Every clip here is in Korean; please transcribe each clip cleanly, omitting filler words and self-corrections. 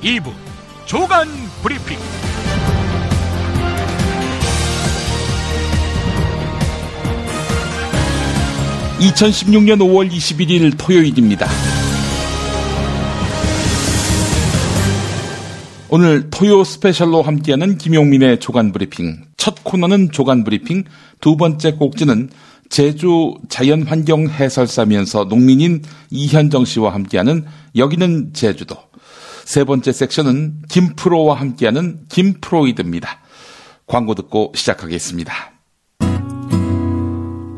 2부 조간 브리핑. (2016년 5월 21일) 토요일입니다. 오늘 토요 스페셜로 함께하는 김용민의 조간 브리핑. 첫 코너는 조간 브리핑, 두 번째 꼭지는 제주 자연환경 해설사면서 농민인 이현정 씨와 함께하는 여기는 제주도. 세 번째 섹션은 김프로와 함께하는 김프로이드입니다. 광고 듣고 시작하겠습니다.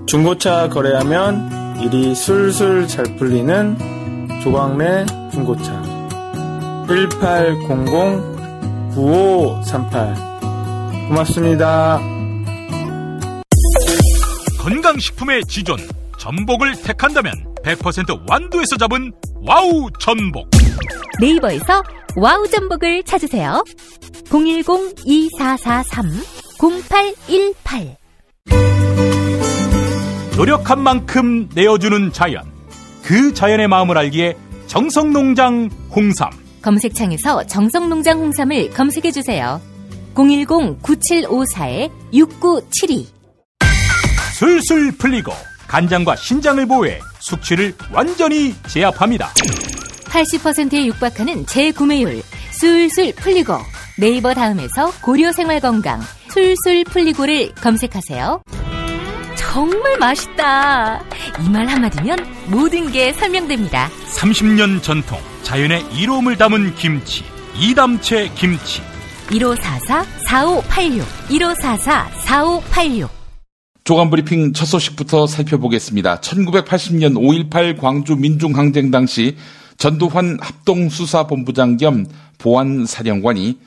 중고차 거래하면 일이 술술 잘 풀리는 조광래 중고차. 1800-9538 고맙습니다. 건강식품의 지존 전복을 택한다면 100% 완도에서 잡은 와우 전복. 네이버에서 와우 전복을 찾으세요. 010-2443-0818. 노력한 만큼 내어주는 자연, 그 자연의 마음을 알기에 정성농장 홍삼. 검색창에서 정성농장 홍삼을 검색해주세요. 010-9754-6972. 술술 풀리고 간장과 신장을 보호해 숙취를 완전히 제압합니다. 80%에 육박하는 재구매율 술술 풀리고. 네이버 다음에서 고려생활건강 술술 풀리고를 검색하세요. 정말 맛있다. 이 말 한마디면 모든 게 설명됩니다. 30년 전통 자연의 이로움을 담은 김치, 이담채 김치. 1544-4586 1544-4586. 조간브리핑 첫 소식부터 살펴보겠습니다. 1980년 5.18 광주 민중항쟁 당시 전두환 합동수사본부장 겸 보안사령관이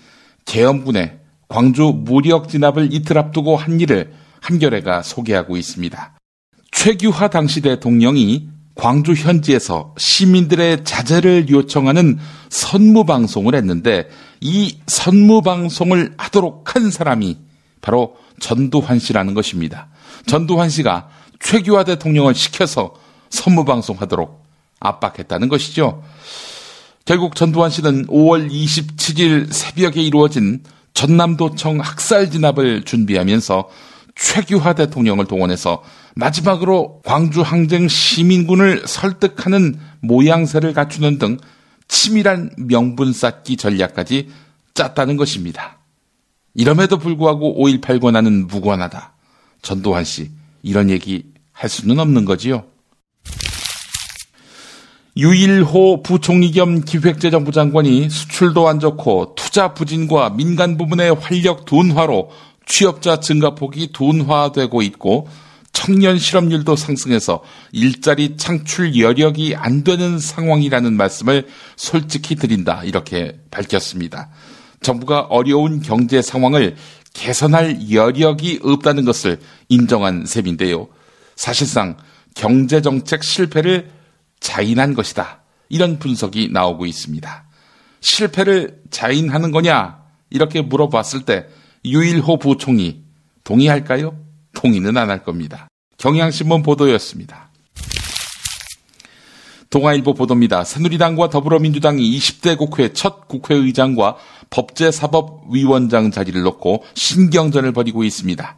계엄군의 광주 무력 진압을 이틀 앞두고 한 일을 한겨레가 소개하고 있습니다. 최규하 당시 대통령이 광주 현지에서 시민들의 자제를 요청하는 선무방송을 했는데 이 선무방송을 하도록 한 사람이 바로 전두환 씨라는 것입니다. 전두환 씨가 최규하 대통령을 시켜서 선무방송하도록 압박했다는 것이죠. 결국 전두환 씨는 5월 27일 새벽에 이루어진 전남도청 학살 진압을 준비하면서 최규하 대통령을 동원해서 마지막으로 광주 항쟁 시민군을 설득하는 모양새를 갖추는 등 치밀한 명분 쌓기 전략까지 짰다는 것입니다. 이럼에도 불구하고 5.18 권한은 무관하다. 전두환 씨, 이런 얘기 할 수는 없는 거지요. 유일호 부총리 겸 기획재정부 장관이 수출도 안 좋고 투자 부진과 민간 부문의 활력 둔화로 취업자 증가폭이 둔화되고 있고 청년 실업률도 상승해서 일자리 창출 여력이 안 되는 상황이라는 말씀을 솔직히 드린다. 이렇게 밝혔습니다. 정부가 어려운 경제 상황을 개선할 여력이 없다는 것을 인정한 셈인데요. 사실상 경제정책 실패를 자인한 것이다. 이런 분석이 나오고 있습니다. 실패를 자인하는 거냐? 이렇게 물어봤을 때 유일호 부총리 동의할까요? 동의는 안 할 겁니다. 경향신문 보도였습니다. 동아일보 보도입니다. 새누리당과 더불어민주당이 20대 국회 첫 국회의장과 법제사법위원장 자리를 놓고 신경전을 벌이고 있습니다.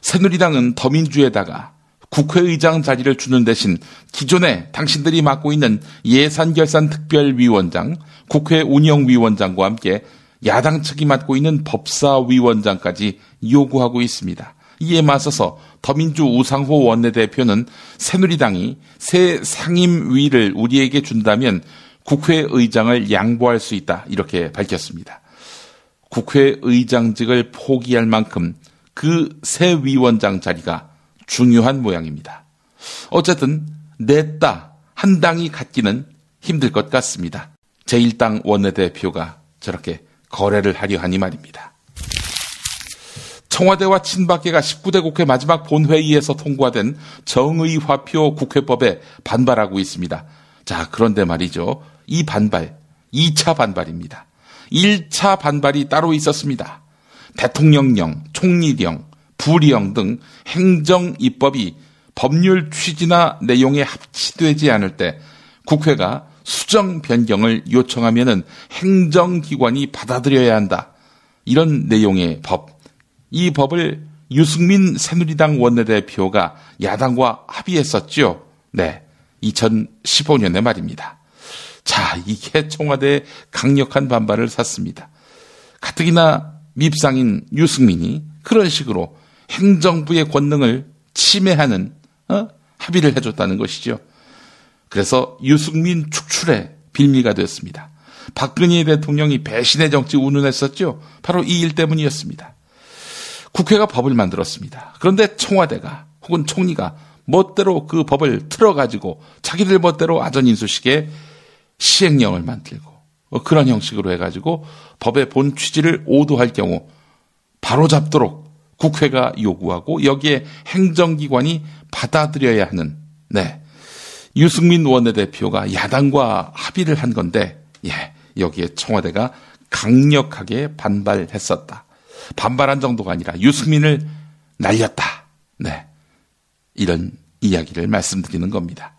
새누리당은 더민주에다가 국회의장 자리를 주는 대신 기존에 당신들이 맡고 있는 예산결산특별위원장, 국회운영위원장과 함께 야당 측이 맡고 있는 법사위원장까지 요구하고 있습니다. 이에 맞서서 더민주 우상호 원내대표는 새누리당이 새 상임위를 우리에게 준다면 국회의장을 양보할 수 있다. 이렇게 밝혔습니다. 국회의장직을 포기할 만큼 그 새 위원장 자리가 중요한 모양입니다. 어쨌든 냈다 한 당이 갖기는 힘들 것 같습니다. 제1당 원내대표가 저렇게 거래를 하려 하니 말입니다. 청와대와 친박계가 19대 국회 마지막 본회의에서 통과된 정의화표 국회법에 반발하고 있습니다. 자, 그런데 말이죠. 이 반발, 2차 반발입니다. 1차 반발이 따로 있었습니다. 대통령령, 총리령, 부령 등 행정입법이 법률 취지나 내용에 합치되지 않을 때 국회가 수정 변경을 요청하면은 행정기관이 받아들여야 한다. 이런 내용의 법. 이 법을 유승민 새누리당 원내대표가 야당과 합의했었죠. 네. 2015년에 말입니다. 자, 이게 청와대의 강력한 반발을 샀습니다. 가뜩이나 밉상인 유승민이 그런 식으로 행정부의 권능을 침해하는 합의를 해줬다는 것이죠. 그래서 유승민 축출의 빌미가 되었습니다. 박근혜 대통령이 배신의 정치 운운했었죠. 바로 이 일 때문이었습니다. 국회가 법을 만들었습니다. 그런데 청와대가 혹은 총리가 멋대로 그 법을 틀어가지고 자기들 멋대로 아전인수식의 시행령을 만들고 그런 형식으로 해가지고 법의 본 취지를 오도할 경우 바로잡도록 국회가 요구하고 여기에 행정기관이 받아들여야 하는 유승민 원내대표가 야당과 합의를 한 건데 여기에 청와대가 강력하게 반발했었다. 반발한 정도가 아니라 유승민을 날렸다. 이런 이야기를 말씀드리는 겁니다.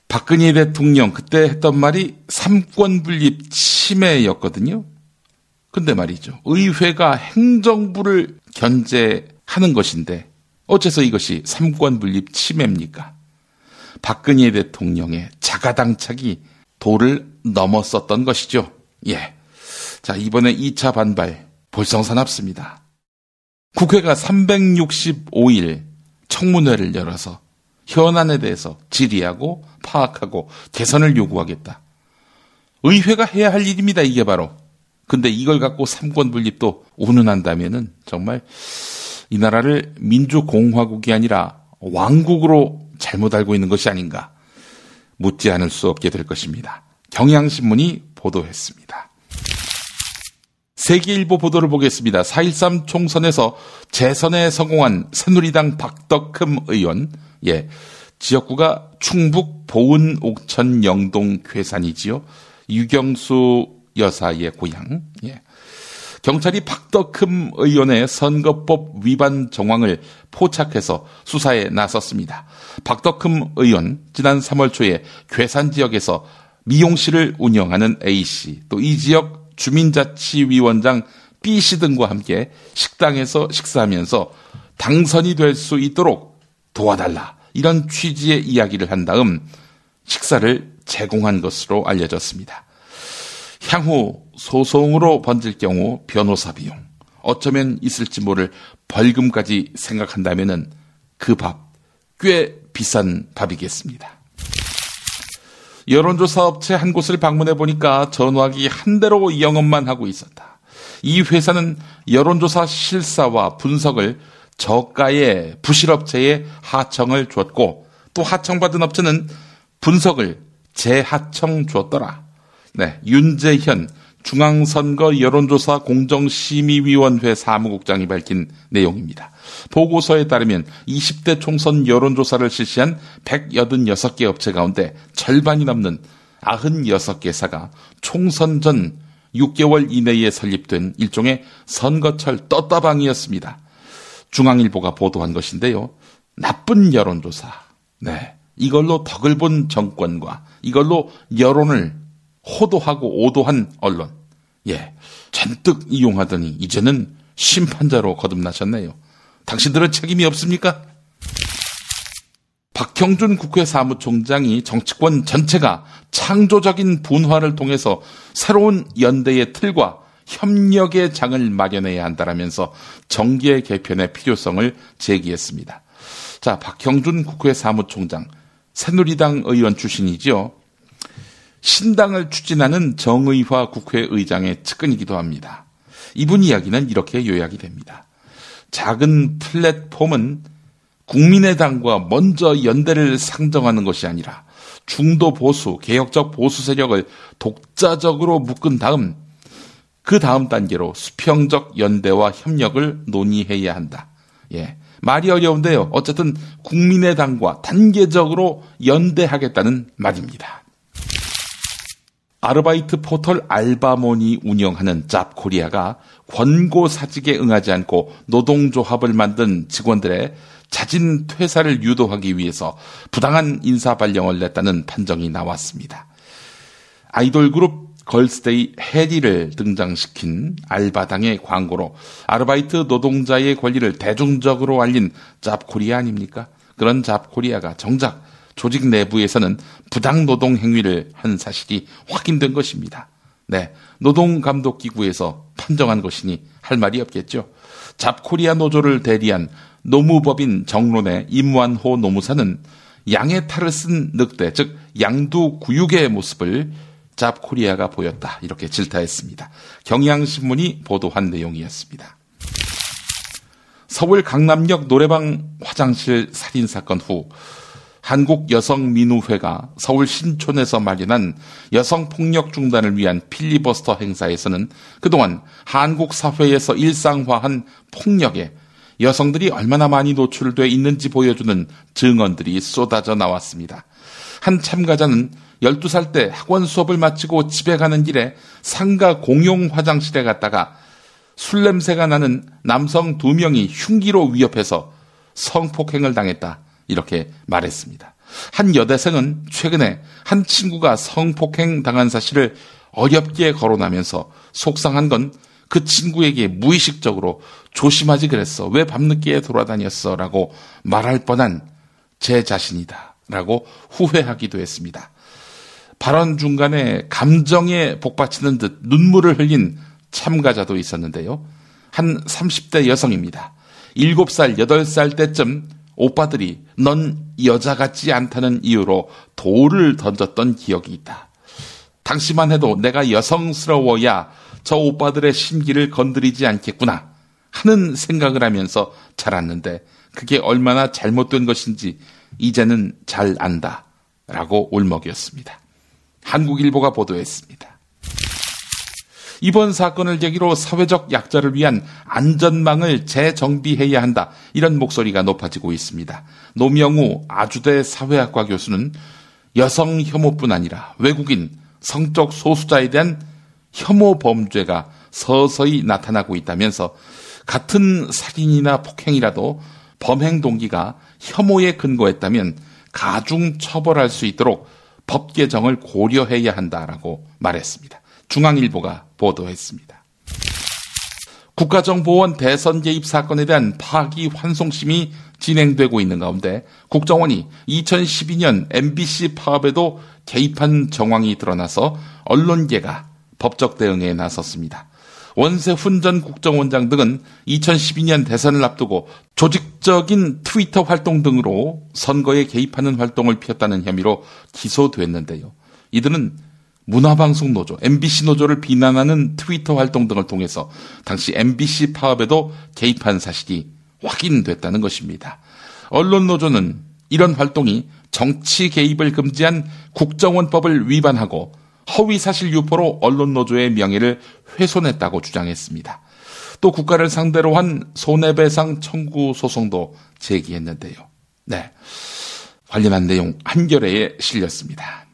박근혜 대통령 그때 했던 말이 삼권 분립 침해였거든요. 근데 말이죠. 의회가 행정부를 견제하는 것인데 어째서 이것이 삼권 분립 침해입니까? 박근혜 대통령의 자가당착이 도를 넘었었던 것이죠. 자, 이번에 2차 반발 볼성사납습니다. 국회가 365일 청문회를 열어서 현안에 대해서 질의하고 파악하고 개선을 요구하겠다. 의회가 해야 할 일입니다. 이게 바로. 근데 이걸 갖고 삼권 분립도 운운한다면은 정말 이 나라를 민주공화국이 아니라 왕국으로 잘못 알고 있는 것이 아닌가 묻지 않을 수 없게 될 것입니다. 경향신문이 보도했습니다. 세계일보 보도를 보겠습니다. 4.13 총선에서 재선에 성공한 새누리당 박덕흠 의원, 지역구가 충북 보은, 옥천, 영동, 괴산이지요. 유경수 여사의 고향. 경찰이 박덕흠 의원의 선거법 위반 정황을 포착해서 수사에 나섰습니다. 박덕흠 의원 지난 3월 초에 괴산 지역에서 미용실을 운영하는 A씨, 또 이 지역 주민자치위원장 B씨 등과 함께 식당에서 식사하면서 당선이 될 수 있도록 도와달라, 이런 취지의 이야기를 한 다음 식사를 제공한 것으로 알려졌습니다. 향후 소송으로 번질 경우 변호사 비용, 어쩌면 있을지 모를 벌금까지 생각한다면은 그 밥 꽤 비싼 밥이겠습니다. 여론조사 업체 한 곳을 방문해 보니까 전화기 한 대로 영업만 하고 있었다. 이 회사는 여론조사 실사와 분석을 저가의 부실업체에 하청을 줬고, 또 하청받은 업체는 분석을 재하청 줬더라. 윤재현 중앙선거 여론조사 공정심의위원회 사무국장이 밝힌 내용입니다. 보고서에 따르면 20대 총선 여론조사를 실시한 186개 업체 가운데 절반이 넘는 96개사가 총선 전 6개월 이내에 설립된 일종의 선거철 떴다방이었습니다. 중앙일보가 보도한 것인데요. 나쁜 여론조사, 이걸로 덕을 본 정권과 이걸로 여론을 호도하고 오도한 언론, 잔뜩 이용하더니 이제는 심판자로 거듭나셨네요. 당신들은 책임이 없습니까? 박형준 국회 사무총장이 정치권 전체가 창조적인 분화를 통해서 새로운 연대의 틀과 협력의 장을 마련해야 한다라면서 정계 개편의 필요성을 제기했습니다. 자, 박형준 국회 사무총장, 새누리당 의원 출신이죠. 신당을 추진하는 정의화 국회의장의 측근이기도 합니다. 이분 이야기는 이렇게 요약이 됩니다. 작은 플랫폼은 국민의당과 먼저 연대를 상정하는 것이 아니라 중도 보수, 개혁적 보수 세력을 독자적으로 묶은 다음 그 다음 단계로 수평적 연대와 협력을 논의해야 한다. 말이 어려운데요. 어쨌든 국민의당과 단계적으로 연대하겠다는 말입니다. 아르바이트 포털 알바몬이 운영하는 잡코리아가 권고사직에 응하지 않고 노동조합을 만든 직원들의 자진 퇴사를 유도하기 위해서 부당한 인사발령을 냈다는 판정이 나왔습니다. 아이돌 그룹 걸스데이 해리를 등장시킨 알바당의 광고로 아르바이트 노동자의 권리를 대중적으로 알린 잡코리아 아닙니까? 그런 잡코리아가 정작 조직 내부에서는 부당 노동 행위를 한 사실이 확인된 것입니다. 네, 노동감독기구에서 판정한 것이니 할 말이 없겠죠. 잡코리아 노조를 대리한 노무법인 정론의 임완호 노무사는 양의 탈을 쓴 늑대, 즉 양두구육의 모습을 잡코리아가 보였다, 이렇게 질타했습니다. 경향신문이 보도한 내용이었습니다. 서울 강남역 노래방 화장실 살인사건 후 한국여성민우회가 서울 신촌에서 마련한 여성폭력 중단을 위한 필리버스터 행사에서는 그동안 한국 사회에서 일상화한 폭력에 여성들이 얼마나 많이 노출돼 있는지 보여주는 증언들이 쏟아져 나왔습니다. 한 참가자는 12살 때 학원 수업을 마치고 집에 가는 길에 상가 공용 화장실에 갔다가 술 냄새가 나는 남성 2명이 흉기로 위협해서 성폭행을 당했다, 이렇게 말했습니다. 한 여대생은 최근에 한 친구가 성폭행 당한 사실을 어렵게 거론하면서 속상한 건 그 친구에게 무의식적으로 조심하지 그랬어, 왜 밤늦게 돌아다녔어 라고 말할 뻔한 제 자신이다 라고 후회하기도 했습니다. 발언 중간에 감정에 복받치는 듯 눈물을 흘린 참가자도 있었는데요. 한 30대 여성입니다. 7살, 8살 때쯤 오빠들이 넌 여자 같지 않다는 이유로 돌을 던졌던 기억이 있다. 당시만 해도 내가 여성스러워야 저 오빠들의 심기를 건드리지 않겠구나 하는 생각을 하면서 자랐는데 그게 얼마나 잘못된 것인지 이제는 잘 안다 라고 울먹였습니다. 한국일보가 보도했습니다. 이번 사건을 계기로 사회적 약자를 위한 안전망을 재정비해야 한다, 이런 목소리가 높아지고 있습니다. 노명우 아주대 사회학과 교수는 여성 혐오뿐 아니라 외국인, 성적 소수자에 대한 혐오 범죄가 서서히 나타나고 있다면서 같은 살인이나 폭행이라도 범행 동기가 혐오에 근거했다면 가중 처벌할 수 있도록 법 개정을 고려해야 한다라고 말했습니다. 중앙일보가 보도했습니다. 국가정보원 대선 개입 사건에 대한 파기환송심이 진행되고 있는 가운데 국정원이 2012년 MBC 파업에도 개입한 정황이 드러나서 언론계가 법적 대응에 나섰습니다. 원세훈 전 국정원장 등은 2012년 대선을 앞두고 조직적인 트위터 활동 등으로 선거에 개입하는 활동을 피웠다는 혐의로 기소됐는데요. 이들은 문화방송노조, MBC 노조를 비난하는 트위터 활동 등을 통해서 당시 MBC 파업에도 개입한 사실이 확인됐다는 것입니다. 언론노조는 이런 활동이 정치 개입을 금지한 국정원법을 위반하고 허위사실 유포로 언론노조의 명예를 훼손했다고 주장했습니다. 또 국가를 상대로 한 손해배상 청구 소송도 제기했는데요. 네, 관련한 내용 한겨레에 실렸습니다.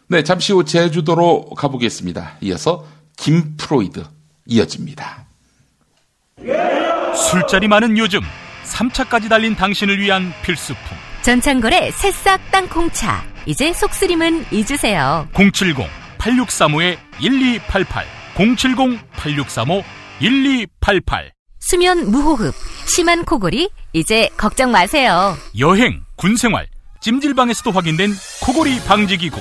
네, 잠시 후 제주도로 가보겠습니다. 이어서 김프로이드 이어집니다. 술자리 많은 요즘 3차까지 달린 당신을 위한 필수품 전창걸의 새싹 땅콩차, 이제 속쓰림은 잊으세요. 070-8635-1288 070-8635-1288 수면 무호흡, 심한 코골이, 이제 걱정 마세요. 여행, 군생활, 찜질방에서도 확인된 코골이 방지기구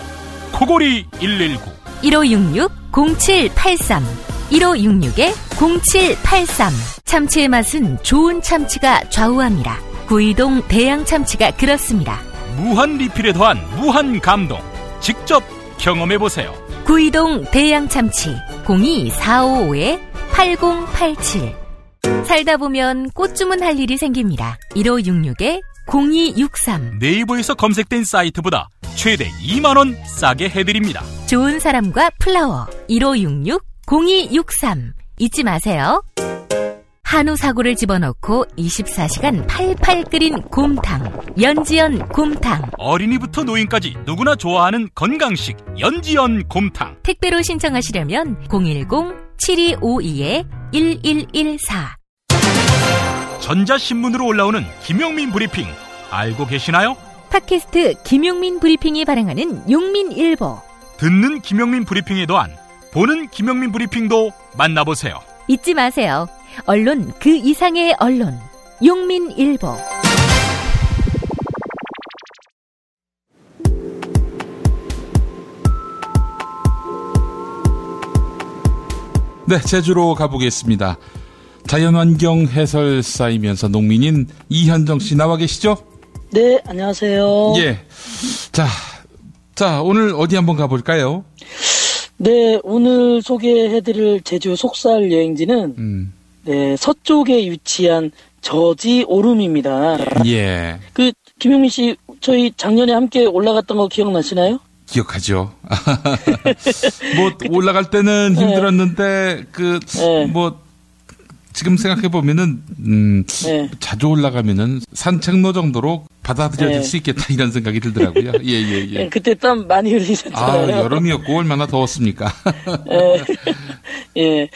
코골이 119 1566-0783 1566-0783 참치의 맛은 좋은 참치가 좌우합니다. 구이동 대양참치가 그렇습니다. 무한 리필에 더한 무한 감동, 직접 경험해보세요. 구이동 대양참치 02-455-8087 살다 보면 꽃 주문할 일이 생깁니다. 1566-0263 네이버에서 검색된 사이트보다 최대 2만원 싸게 해드립니다. 좋은 사람과 플라워 1566-0263 잊지 마세요. 한우 사고를 집어넣고 24시간 팔팔 끓인 곰탕, 연지연 곰탕. 어린이부터 노인까지 누구나 좋아하는 건강식 연지연 곰탕. 택배로 신청하시려면 010-7252-1114 전자신문으로 올라오는 김용민 브리핑 알고 계시나요? 팟캐스트 김용민 브리핑이 발행하는 용민일보. 듣는 김용민 브리핑에 더한 보는 김용민 브리핑도 만나보세요. 잊지 마세요. 언론 그 이상의 언론. 용민일보. 네, 제주로 가보겠습니다. 자연환경 해설사이면서 농민인 이현정 씨 나와 계시죠? 네, 안녕하세요. 예. 자, 오늘 어디 한번 가볼까요? 네, 오늘 소개해드릴 제주 속살 여행지는 네, 서쪽에 위치한 저지 오름입니다. 예. 김용민 씨, 저희 작년에 함께 올라갔던 거 기억나시나요? 기억하죠. 뭐 올라갈 때는 힘들었는데 지금 생각해 보면은 자주 올라가면은 산책로 정도로 받아들여질 수 있겠다 이런 생각이 들더라고요. 예. 그때 땀 많이 흘리셨잖아요. 여름이었고 얼마나 더웠습니까? 예.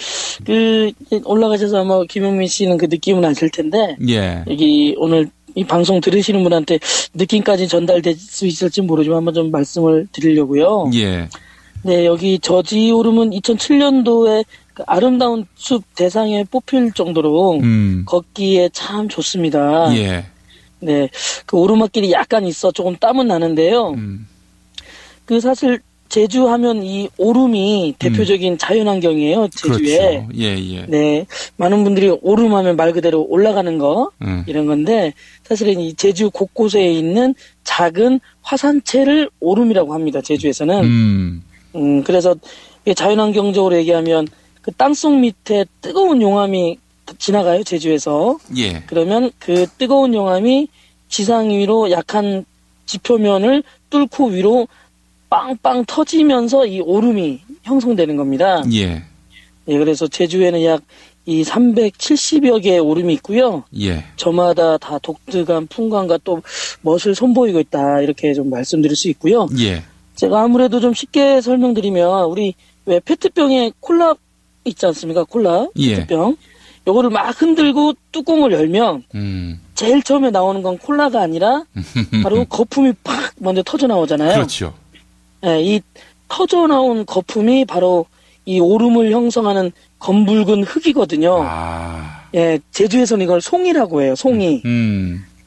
올라가셔서 아마 김용민 씨는 그 느낌은 아실 텐데. 예. 여기 오늘 이 방송 들으시는 분한테 느낌까지 전달될 수 있을지 모르지만 한번 좀 말씀을 드리려고요. 예. 네, 여기 저지 오름은 2007년도에 그 아름다운 숲 대상에 뽑힐 정도로 걷기에 참 좋습니다. 예. 네, 그 오르막길이 약간 있어 조금 땀은 나는데요. 사실 제주 하면 이 오름이 대표적인 자연환경이에요, 제주에. 그렇죠. 예. 네, 많은 분들이 오름하면 말 그대로 올라가는 거 이런 건데 사실은 이 제주 곳곳에 있는 작은 화산체를 오름이라고 합니다. 제주에서는. 그래서 자연환경적으로 얘기하면 그 땅속 밑에 뜨거운 용암이 지나가요, 제주에서. 예. 그러면 그 뜨거운 용암이 지상 위로 약한 지표면을 뚫고 위로 빵빵 터지면서 이 오름이 형성되는 겁니다. 예. 예, 그래서 제주에는 약 이 370여 개의 오름이 있고요. 예. 저마다 다 독특한 풍광과 또 멋을 선보이고 있다. 이렇게 좀 말씀드릴 수 있고요. 예. 제가 아무래도 좀 쉽게 설명드리면 우리 왜 페트병에 콜라 있지 않습니까? 콜라 페트병. 요거를 막 흔들고 뚜껑을 열면 제일 처음에 나오는 건 콜라가 아니라 바로 거품이 팍 먼저 터져 나오잖아요. 그렇죠. 예, 이 터져 나온 거품이 바로 이 오름을 형성하는 검붉은 흙이거든요. 예, 제주에서는 이걸 송이라고 해요. 송이.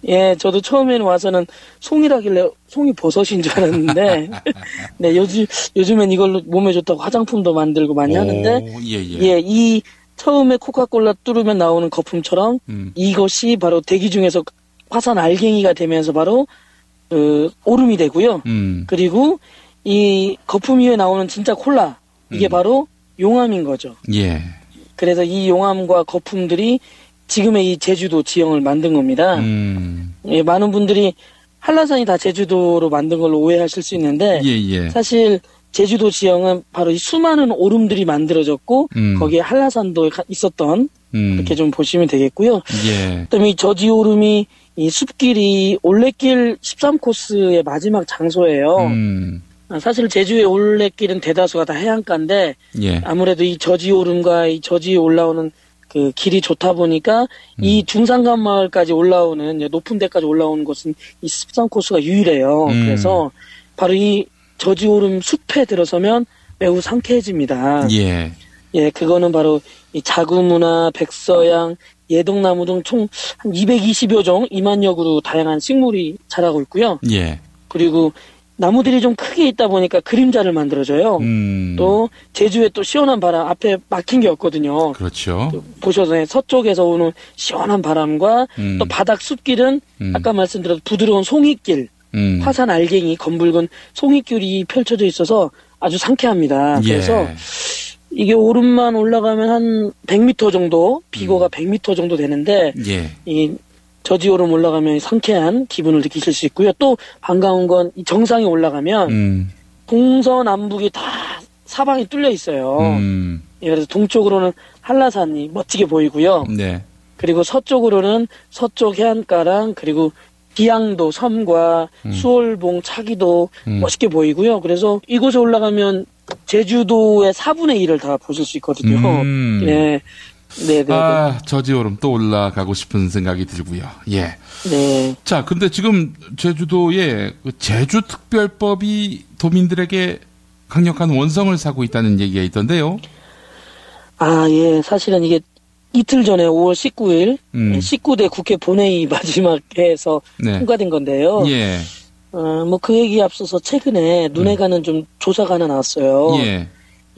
예, 저도 처음에는 와서는 송이라길래 송이 버섯인 줄 알았는데, 네, 요즘엔 이걸로 몸에 좋다고 화장품도 만들고 많이 하는데, 예, 이 처음에 코카콜라 뚫으면 나오는 거품처럼 이것이 바로 대기 중에서 화산 알갱이가 되면서 바로 오름이 되고요. 그리고 이 거품 위에 나오는 진짜 콜라, 이게 바로 용암인 거죠. 예. 그래서 이 용암과 거품들이 지금의 이 제주도 지형을 만든 겁니다. 예, 많은 분들이 한라산이 다 제주도로 만든 걸로 오해하실 수 있는데 사실 제주도 지형은 바로 이 수많은 오름들이 만들어졌고 거기에 한라산도 있었던 그렇게 좀 보시면 되겠고요. 그다음에 이 저지 오름이 이 숲길이 올레길 13코스의 마지막 장소예요. 사실 제주의 올레길은 대다수가 다 해안가인데 아무래도 이 저지 오름과 이 저지에 올라오는 그 길이 좋다 보니까 이 중산간 마을까지 올라오는 높은 데까지 올라오는 곳은 이 13코스가 유일해요. 그래서 바로 이 저지 오름 숲에 들어서면 매우 상쾌해집니다. 예, 그거는 바로 이 자구무나 백서양, 예동나무 등 총 한 220여 종 2만여 그루 다양한 식물이 자라고 있고요. 그리고 나무들이 좀 크게 있다 보니까 그림자를 만들어줘요. 또 제주에 또 시원한 바람 앞에 막힌 게 없거든요. 그렇죠. 보셔서 서쪽에서 오는 시원한 바람과 또 바닥 숲길은 아까 말씀드렸던 부드러운 송이길, 화산 알갱이 검붉은 송이길이 펼쳐져 있어서 아주 상쾌합니다. 그래서 이게 오름만 올라가면 한 100m 정도, 비거가 100m 정도 되는데 이 저지 오름 올라가면 상쾌한 기분을 느끼실 수 있고요. 또 반가운 건 이 정상에 올라가면 동서남북이 다 사방이 뚫려 있어요. 예, 그래서 동쪽으로는 한라산이 멋지게 보이고요. 그리고 서쪽으로는 서쪽 해안가랑 그리고 비양도 섬과 수월봉 차기도 멋있게 보이고요. 그래서 이곳에 올라가면 제주도의 4분의 1을 다 보실 수 있거든요. 예. 네네. 아, 저지오름 또 올라가고 싶은 생각이 들고요. 예. 네. 자, 근데 지금 제주도에 제주특별법이 도민들에게 강력한 원성을 사고 있다는 얘기가 있던데요. 아, 예. 사실은 이게 이틀 전에 5월 19일 19대 국회 본회의 마지막 회에서 네. 통과된 건데요. 예. 뭐 그 얘기에 앞서서 최근에 눈에 가는 좀 조사가 하나 나왔어요. 예.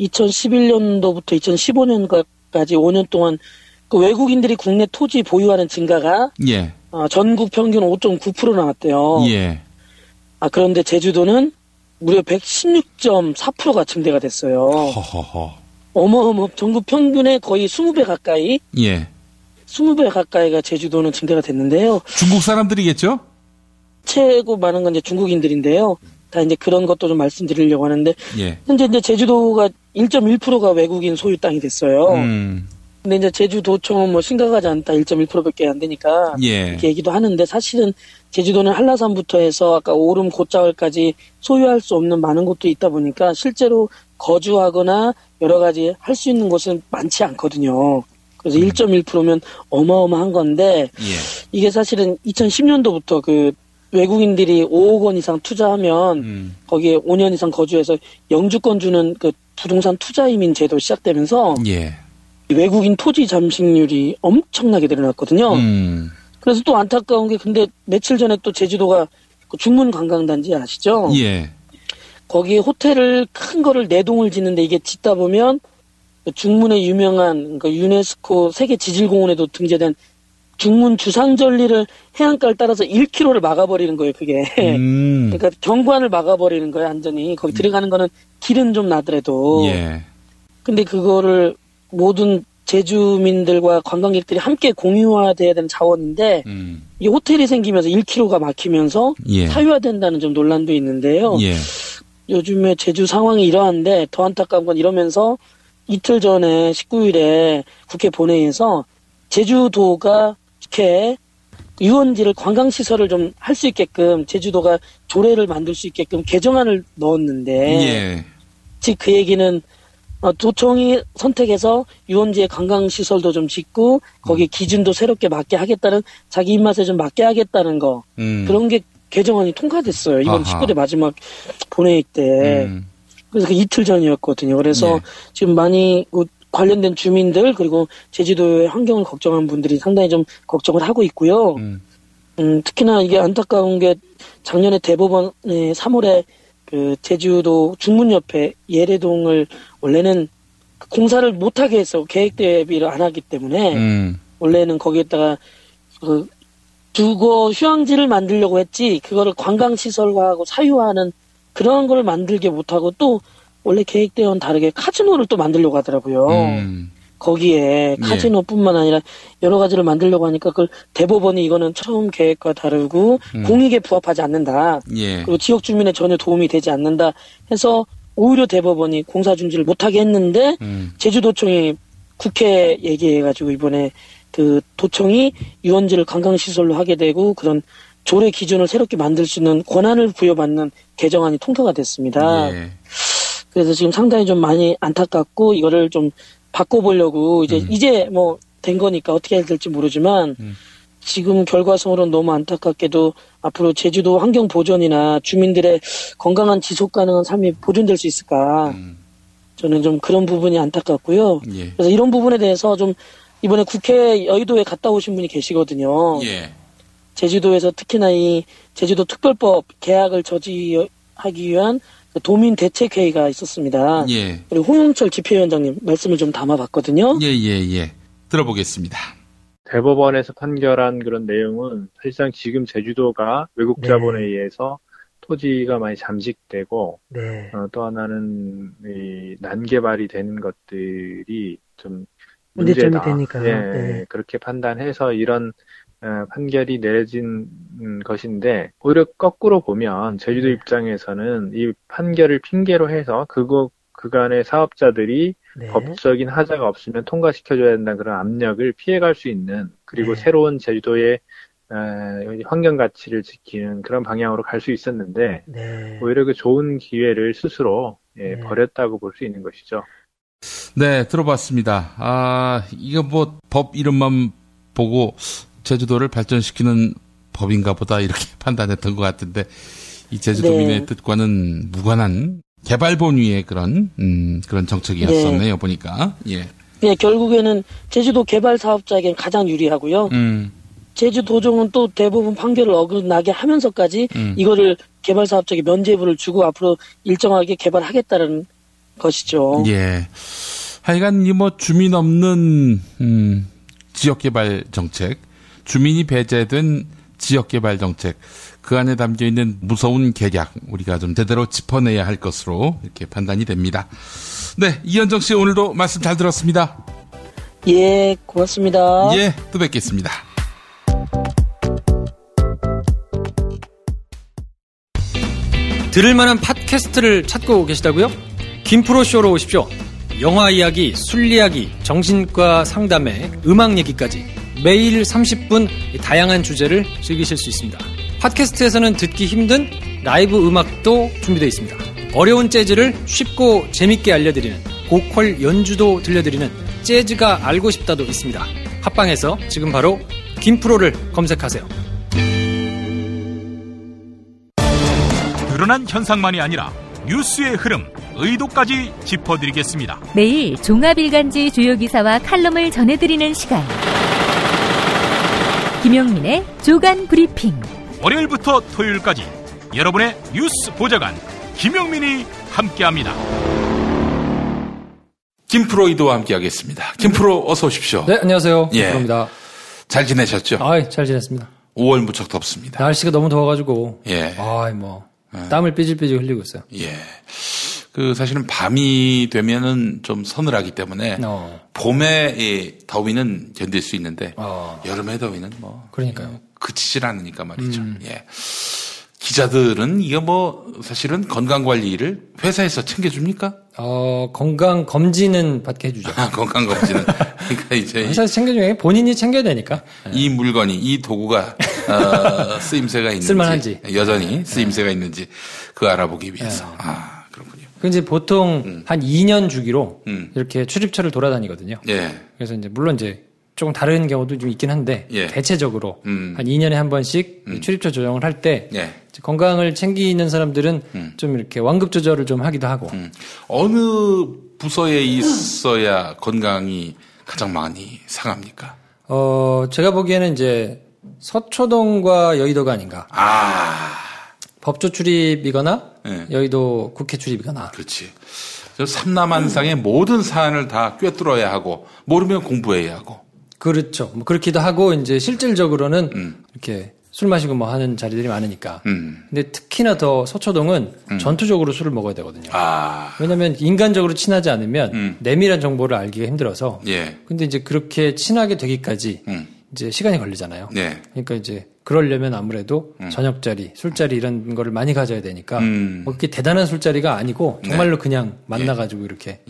2011년도부터 2015년까지 5년 동안 그 외국인들이 국내 토지 보유하는 증가가 예. 전국 평균 5.9% 나왔대요. 예. 그런데 제주도는 무려 116.4%가 증대가 됐어요. 허허허. 어마어마, 전국 평균의 거의 20배 가까이? 예. 20배 가까이가 제주도는 증대가 됐는데요. 중국 사람들이겠죠? 최고 많은 건 이제 중국인들인데요. 다 이제 그런 것도 좀 말씀드리려고 하는데, 예. 현재 이제 제주도가 1.1%가 외국인 소유 땅이 됐어요. 근데 이제 제주도청은 뭐 심각하지 않다, 1.1%밖에 안 되니까. 예. 이렇게 얘기도 하는데, 사실은 제주도는 한라산부터 해서 아까 오름 곶자월까지 소유할 수 없는 많은 곳도 있다 보니까 실제로 거주하거나 여러 가지 할 수 있는 곳은 많지 않거든요. 그래서 1.1%면 어마어마한 건데, 예. 이게 사실은 2010년도부터 그 외국인들이 5억 원 이상 투자하면 거기에 5년 이상 거주해서 영주권 주는 그 부동산 투자 이민 제도 시작되면서 예. 외국인 토지 잠식률이 엄청나게 늘어났거든요. 그래서 또 안타까운 게 근데 며칠 전에 또 제주도가 그 중문 관광단지 아시죠? 예. 거기에 호텔을 큰 거를 4동을 짓는데 이게 짓다 보면 그 중문의 유명한 그 유네스코 세계 지질공원에도 등재된 중문 주상절리를 해안가를 따라서 1km를 막아버리는 거예요, 그게. 그러니까 경관을 막아버리는 거예요, 완전히. 거기 들어가는 거는 길은 좀 나더라도. 예. 근데 그거를 모든 제주민들과 관광객들이 함께 공유화돼야 되는 자원인데, 이 호텔이 생기면서 1km가 막히면서 예. 사유화된다는 좀 논란도 있는데요. 예. 요즘에 제주 상황이 이러한데 더 안타까운 건 이러면서 이틀 전에 19일에 국회 본회의에서 제주도가 이렇게 유원지를 관광시설을 좀 할 수 있게끔 제주도가 조례를 만들 수 있게끔 개정안을 넣었는데 예. 즉 그 얘기는 도청이 선택해서 유원지에 관광시설도 좀 짓고 거기에 기준도 새롭게 맞게 하겠다는 자기 입맛에 좀 맞게 하겠다는 거 그런 게 개정안이 통과됐어요. 이번 아하. 19대 마지막 본회의 때. 그래서 그 이틀 전이었거든요. 그래서 예. 지금 많이 관련된 주민들 그리고 제주도의 환경을 걱정하는 분들이 상당히 좀 걱정을 하고 있고요. 특히나 이게 안타까운 게 작년에 대법원에 3월에 그 제주도 중문 옆에 예래동을 원래는 공사를 못하게 해서 계획 대비를 안 하기 때문에 원래는 거기에다가 그 주거 휴양지를 만들려고 했지 그거를 관광시설화하고 사유화하는 그런 걸 만들게 못하고 또 원래 계획대와는 다르게 카지노를 또 만들려고 하더라고요. 거기에 카지노뿐만 아니라 여러 가지를 만들려고 하니까 그걸 대법원이 이거는 처음 계획과 다르고 공익에 부합하지 않는다. 예. 그리고 지역 주민에 전혀 도움이 되지 않는다 해서 오히려 대법원이 공사 중지를 못하게 했는데 제주도청이 국회 얘기해가지고 이번에 그 도청이 유원지를 관광시설로 하게 되고 그런 조례 기준을 새롭게 만들 수 있는 권한을 부여받는 개정안이 통과가 됐습니다. 예. 그래서 지금 상당히 좀 많이 안타깝고 이거를 좀 바꿔보려고 이제 뭐 된 거니까 어떻게 해야 될지 모르지만 지금 결과성으로는 너무 안타깝게도 앞으로 제주도 환경 보존이나 주민들의 건강한 지속 가능한 삶이 보존될 수 있을까 저는 좀 그런 부분이 안타깝고요. 예. 그래서 이런 부분에 대해서 좀 이번에 국회 여의도에 갔다 오신 분이 계시거든요. 예. 제주도에서 특히나 이 제주도 특별법 개학을 저지하기 위한 도민 대책회의가 있었습니다. 예. 그리고 홍영철 집회위원장님 말씀을 좀 담아봤거든요. 예. 들어보겠습니다. 대법원에서 판결한 그런 내용은 사실상 지금 제주도가 외국 자본에 의해서 토지가 많이 잠식되고 또 하나는 이 난개발이 되는 것들이 좀 문제다. 되니까요. 그렇게 판단해서 이런 판결이 내려진 것인데 오히려 거꾸로 보면 제주도 입장에서는 이 판결을 핑계로 해서 그간의 사업자들이 법적인 하자가 없으면 통과시켜줘야 된다는 그런 압력을 피해갈 수 있는 그리고 새로운 제주도의 환경 가치를 지키는 그런 방향으로 갈 수 있었는데 오히려 그 좋은 기회를 스스로 버렸다고 볼 수 있는 것이죠. 네, 들어봤습니다. 이거 뭐 법 이름만 보고 제주도를 발전시키는 법인가 보다 이렇게 판단했던 것 같은데 이 제주도민의 네. 뜻과는 무관한 개발본위의 그런 정책이었었네요. 네. 보니까. 예. 네, 결국에는 제주도 개발 사업자에게는 가장 유리하고요. 제주도정은 또 대부분 판결을 어긋나게 하면서까지 이거를 개발 사업자에게 면죄부를 주고 앞으로 일정하게 개발하겠다는 것이죠. 예. 하여간 뭐 주민 없는 지역개발 정책, 주민이 배제된 지역개발 정책, 그 안에 담겨 있는 무서운 계략 우리가 좀 제대로 짚어내야 할 것으로 이렇게 판단이 됩니다. 네, 이현정 씨 오늘도 말씀 잘 들었습니다. 예, 고맙습니다. 예, 또 뵙겠습니다. 들을 만한 팟캐스트를 찾고 계시다고요? 김프로쇼로 오십시오. 영화 이야기, 술 이야기, 정신과 상담에 음악 얘기까지 매일 30분 다양한 주제를 즐기실 수 있습니다. 팟캐스트에서는 듣기 힘든 라이브 음악도 준비되어 있습니다. 어려운 재즈를 쉽고 재밌게 알려드리는 보컬 연주도 들려드리는 재즈가 알고 싶다도 있습니다. 팟빵에서 지금 바로 김프로를 검색하세요. 드러난 현상만이 아니라 뉴스의 흐름, 의도까지 짚어드리겠습니다. 매일 종합일간지 주요 기사와 칼럼을 전해드리는 시간. 김용민의 조간 브리핑. 월요일부터 토요일까지 여러분의 뉴스 보좌관 김용민이 함께합니다. 김프로이도와 함께하겠습니다. 김프로 어서 오십시오. 네, 안녕하세요. 예. 김프로입니다. 잘 지내셨죠? 잘 지냈습니다. 5월 무척 덥습니다. 날씨가 너무 더워가지고. 예. 땀을 삐질삐질 흘리고 있어요. 예. 사실은 밤이 되면은 좀 서늘하기 때문에 봄의 이 더위는 견딜 수 있는데 여름의 더위는 그러니까요. 그치질 않으니까 말이죠. 예. 기자들은 이게 사실은 건강 관리를 회사에서 챙겨줍니까? 건강 검진은 받게 해주죠. 건강 검진은. 그러니까 이제 회사에서 챙겨주면 본인이 챙겨야 되니까. 이 물건이, 이 도구가 쓰임새가 있는지, 쓸만한지, 여전히 쓰임새가 있는지 그거 알아보기 위해서. 그렇군요. 그 이제 보통 한 2년 주기로 이렇게 출입처를 돌아다니거든요. 예. 그래서 이제 물론 이제 조금 다른 경우도 좀 있긴 한데 예. 대체적으로 한 2년에 한 번씩 출입처 조정을 할 때 예. 건강을 챙기는 사람들은 좀 이렇게 완급 조절을 좀 하기도 하고. 어느 부서에 있어야 건강이 가장 많이 상합니까? 제가 보기에는 이제 서초동과 여의도가 아닌가. 법조 출입이거나 네. 여의도 국회 출입이거나. 그렇지. 삼남한상의 모든 사안을 다 꿰뚫어야 하고 모르면 공부해야 하고. 그렇죠. 그렇기도 하고 이제 실질적으로는 이렇게 술 마시고 하는 자리들이 많으니까. 근데 특히나 더 서초동은 전투적으로 술을 먹어야 되거든요. 왜냐하면 인간적으로 친하지 않으면 내밀한 정보를 알기가 힘들어서. 예. 근데 이제 그렇게 친하게 되기까지 이제 시간이 걸리잖아요. 네. 그러니까 이제 그러려면 아무래도 저녁 자리, 술자리 이런 거를 많이 가져야 되니까 그렇게 대단한 술자리가 아니고 정말로 네. 그냥 만나가지고 예. 이렇게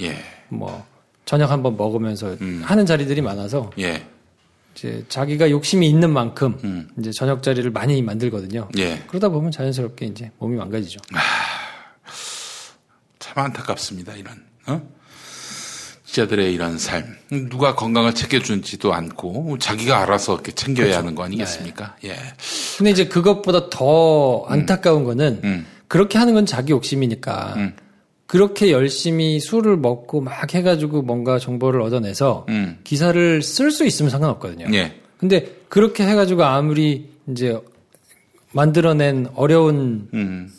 저녁 한번 먹으면서 하는 자리들이 많아서. 예. 이제 자기가 욕심이 있는 만큼 이제 저녁 자리를 많이 만들거든요. 예. 그러다 보면 자연스럽게 이제 몸이 망가지죠. 참 안타깝습니다. 이런 기자들의 이런 삶. 누가 건강을 챙겨주지도 않고 자기가 알아서 이렇게 챙겨야 그렇죠. 하는 거 아니겠습니까? 네. 예. 근데 이제 그것보다 더 안타까운 거는 그렇게 하는 건 자기 욕심이니까. 그렇게 열심히 술을 먹고 막 해가지고 뭔가 정보를 얻어내서 기사를 쓸 수 있으면 상관없거든요. 예. 근데 그렇게 해가지고 아무리 이제 만들어낸 어려운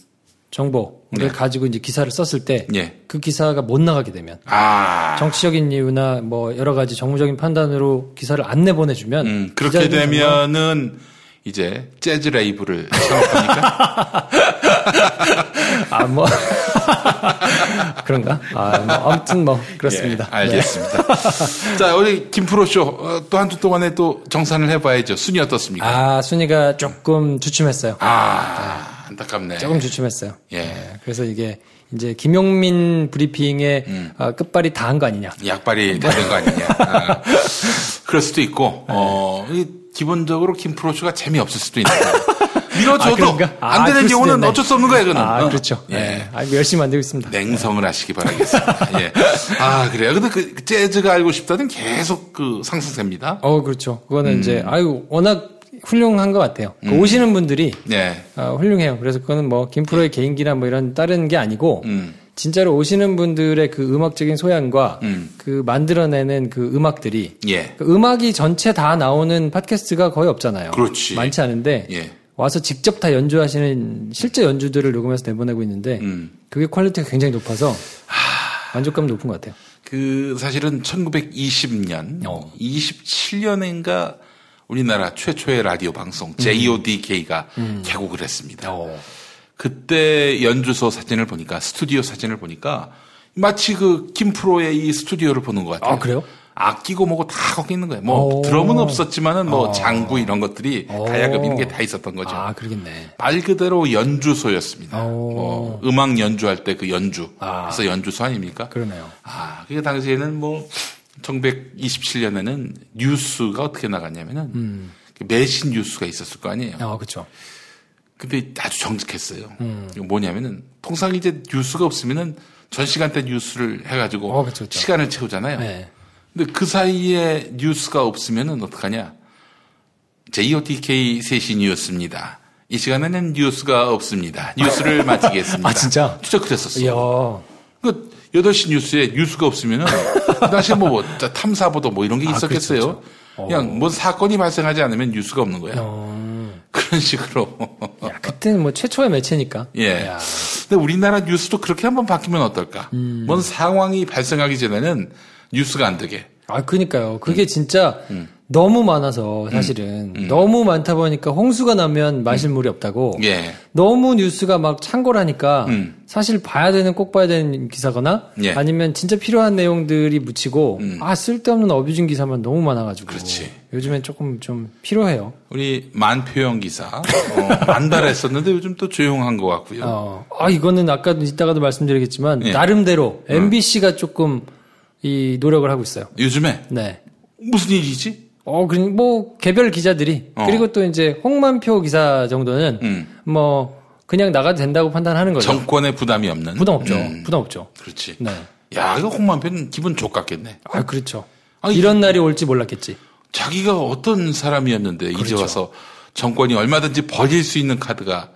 정보를 네. 가지고 이제 기사를 썼을 때 그 기사가 못 나가게 되면 정치적인 이유나 여러 가지 정무적인 판단으로 기사를 안 내보내주면 그렇게 되면은 이제 재즈 레이블을 창업합니까? 그런가? 아무튼 그렇습니다. 예, 알겠습니다. 네. 자, 우리 김프로쇼 또 한 주 동안에 또 정산을 해봐야죠. 순위 어떻습니까? 순위가 조금 주춤했어요. 안타깝네. 조금 주춤했어요. 예. 네, 그래서 이게 이제 김용민 브리핑의 끝발이 다 한 거 아니냐? 약발이 다 된 거 아니냐? 그럴 수도 있고, 기본적으로 김프로쇼가 재미없을 수도 있는데. 밀어줘도 안 되는 경우는 어쩔 수 없는 거예요, 그거는. 그렇죠. 예. 열심히 만들고 있습니다. 냉성을 하시기 바라겠습니다. 예. 그래요. 근데 그 재즈가 알고 싶다는 계속 그 상승세입니다. 그렇죠. 그거는 이제, 워낙 훌륭한 것 같아요. 오시는 분들이 훌륭해요. 그래서 그거는 뭐 김프로의 개인기나 뭐 이런 다른 게 아니고 진짜로 오시는 분들의 그 음악적인 소양과 그 만들어내는 그 음악들이 그 음악이 전체 다 나오는 팟캐스트가 거의 없잖아요. 그렇지. 많지 않은데 와서 직접 다 연주하시는 실제 연주들을 녹음해서 내보내고 있는데 그게 퀄리티가 굉장히 높아서 만족감 높은 것 같아요. 그 사실은 1920년, 27년인가 우리나라 최초의 라디오 방송 JODK가 개국을 했습니다. 그때 연주소 사진을 보니까 스튜디오 사진을 보니까 마치 그 김프로의 이 스튜디오를 보는 것 같아요. 그래요? 악기고 뭐고 다 거기 있는 거예요. 뭐 드럼은 없었지만은 뭐 장구 이런 것들이 다야금 이런 게 다 있었던 거죠. 그러겠네. 말 그대로 연주소였습니다. 음악 연주할 때 그 연주. 그래서 연주소 아닙니까? 그러네요. 그 당시에는 뭐 1927년에는 뉴스가 어떻게 나갔냐면은 매신 뉴스가 있었을 거 아니에요. 그렇죠. 근데 아주 정직했어요. 뭐냐면은 통상 이제 뉴스가 없으면은 전 시간대 뉴스를 해가지고 그쵸. 시간을 채우잖아요. 네. 근데 그 사이에 뉴스가 없으면은 어떡하냐? JOTK 3시 뉴스입니다. 이 시간에는 뉴스가 없습니다. 뉴스를 마치겠습니다. 진짜? 진짜 그랬었어. 그 8시 뉴스에 뉴스가 없으면은 그 당시에 뭐 탐사보도 뭐 이런 게 있었겠어요. 그렇죠. 그냥 뭔 사건이 발생하지 않으면 뉴스가 없는 거야. 그런 식으로. 그때는 뭐 최초의 매체니까. 근데 우리나라 뉴스도 그렇게 한번 바뀌면 어떨까? 뭔 상황이 발생하기 전에는 뉴스가 안 되게. 그러니까요. 그게 진짜 너무 많아서 사실은 너무 많다 보니까 홍수가 나면 마실 물이 없다고. 너무 뉴스가 막 창궐하니까 사실 꼭 봐야 되는 기사거나 아니면 진짜 필요한 내용들이 묻히고 쓸데없는 어뷰징 기사만 너무 많아가지고. 그렇지. 요즘엔 조금 좀 필요해요. 우리 만표형 기사 안달했었는데 요즘 또 조용한 것 같고요. 이거는 아까 이따가도 말씀드리겠지만 나름대로 MBC가 조금 이 노력을 하고 있어요. 요즘에? 네. 무슨 일이지? 뭐 개별 기자들이 그리고 또 이제 홍만표 기사 정도는 뭐 그냥 나가도 된다고 판단하는 거죠. 정권에 부담이 없는. 부담 없죠. 부담 없죠. 그렇지. 네. 야, 이거 홍만표는 기분 족같겠네. 그렇죠. 이런 날이 올지 몰랐겠지. 자기가 어떤 사람이었는데 이제 와서 정권이 얼마든지 버릴 수 있는 카드가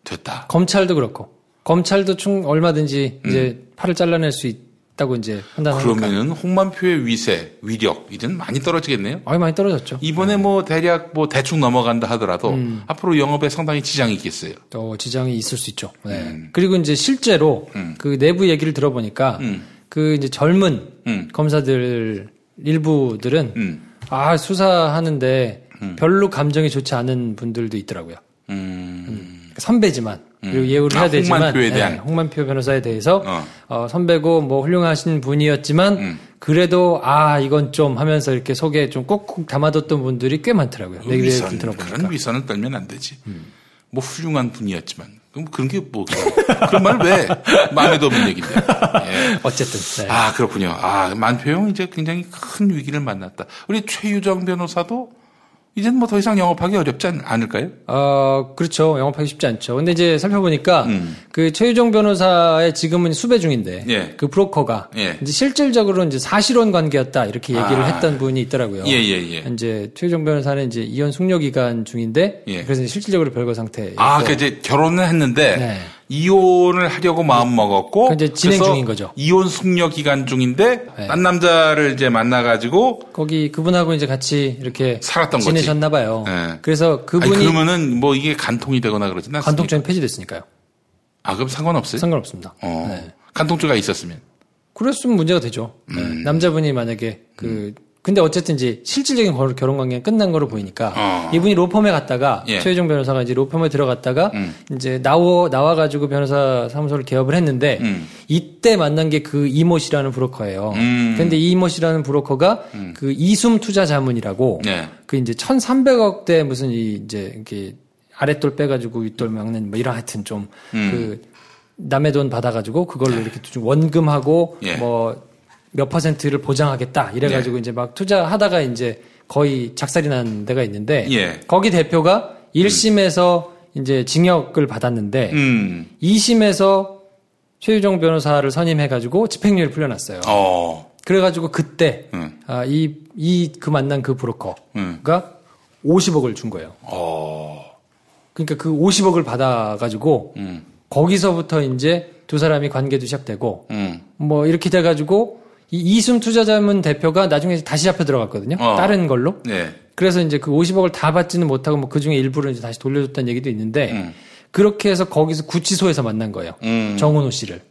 됐다. 검찰도 그렇고 검찰도 얼마든지 이제 팔을 잘라낼 수 있다고 이제 판단하니까. 그러면은 홍만표의 위세, 위력 이제는 많이 떨어지겠네요. 많이 떨어졌죠. 이번에 뭐 대략 뭐 대충 넘어간다 하더라도 앞으로 영업에 상당히 지장이 있겠어요. 지장이 있을 수 있죠. 네. 그리고 이제 실제로 그 내부 얘기를 들어보니까 그 이제 젊은 검사들 일부들은 수사하는데 별로 감정이 좋지 않은 분들도 있더라고요. 선배지만 그리고 예우를 해야 되지만 홍만표에 대한 홍만표 변호사에 대해서 선배고 뭐 훌륭하신 분이었지만 그래도 이건 좀 하면서 이렇게 속에 좀 꾹꾹 담아뒀던 분들이 꽤 많더라고요. 위선, 그런 위선을 떨면 안 되지. 뭐 훌륭한 분이었지만 그럼 그런 게 뭐 그런 말 왜 마음에도 없는 얘기인데. 어쨌든. 네. 그렇군요. 만표형 이제 굉장히 큰 위기를 만났다. 우리 최유정 변호사도 이젠 뭐 더 이상 영업하기 어렵지 않을까요? 그렇죠. 영업하기 쉽지 않죠. 근데 이제 살펴보니까 그 최유정 변호사의 지금은 수배 중인데 그 브로커가 이제 실질적으로 이제 사실혼 관계였다 이렇게 얘기를 했던 분이 있더라고요. 이제 최유정 변호사는 이제 이혼 숙려 기간 중인데 그래서 이제 실질적으로 별거 상태. 그러니까 이제 결혼을 했는데 이혼을 하려고 마음 먹었고 이제 진행 중인 거죠. 이혼 숙려 기간 중인데 딴 남자를 이제 만나가지고 거기 그분하고 이제 같이 이렇게 살았던 거지. 지내셨나 봐요. 그래서 그분이 그러면은 뭐 이게 간통이 되거나 그러진 않습니까? 간통죄는 폐지됐으니까요. 그럼 상관없어요? 상관없습니다. 간통죄가 있었으면 그랬으면 문제가 되죠. 남자분이 만약에 근데 어쨌든 이제 실질적인 결혼 관계가 끝난 거로 보이니까 이분이 로펌에 갔다가 최유정 변호사가 이제 로펌에 들어갔다가 이제 나와가지고 변호사 사무소를 개업을 했는데 이때 만난 게 그 이모 씨라는 브로커예요. 근데 이 이모 씨라는 브로커가 그 이숨 투자 자문이라고 그 이제 1,300억대 무슨 이제 이렇게 아랫돌 빼가지고 윗돌 막는 뭐 이런 하여튼 좀 그 남의 돈 받아가지고 그걸로 이렇게 좀 원금하고 뭐 몇 %를 보장하겠다 이래가지고 이제 막 투자하다가 이제 거의 작살이 난 데가 있는데 거기 대표가 1심에서 이제 징역을 받았는데 2심에서 최유정 변호사를 선임해가지고 집행유예를 풀려났어요. 그래가지고 그때 그 만난 그 브로커가 50억을 준 거예요. 그러니까 그 50억을 받아가지고 거기서부터 이제 두 사람이 관계도 시작되고 뭐 이렇게 돼가지고 이 이숨 투자자문 대표가 나중에 다시 잡혀 들어갔거든요. 다른 걸로. 네. 그래서 이제 그 50억을 다 받지는 못하고 뭐 그 중에 일부를 이제 다시 돌려줬다는 얘기도 있는데 그렇게 해서 거기서 구치소에서 만난 거예요. 정은호 씨를.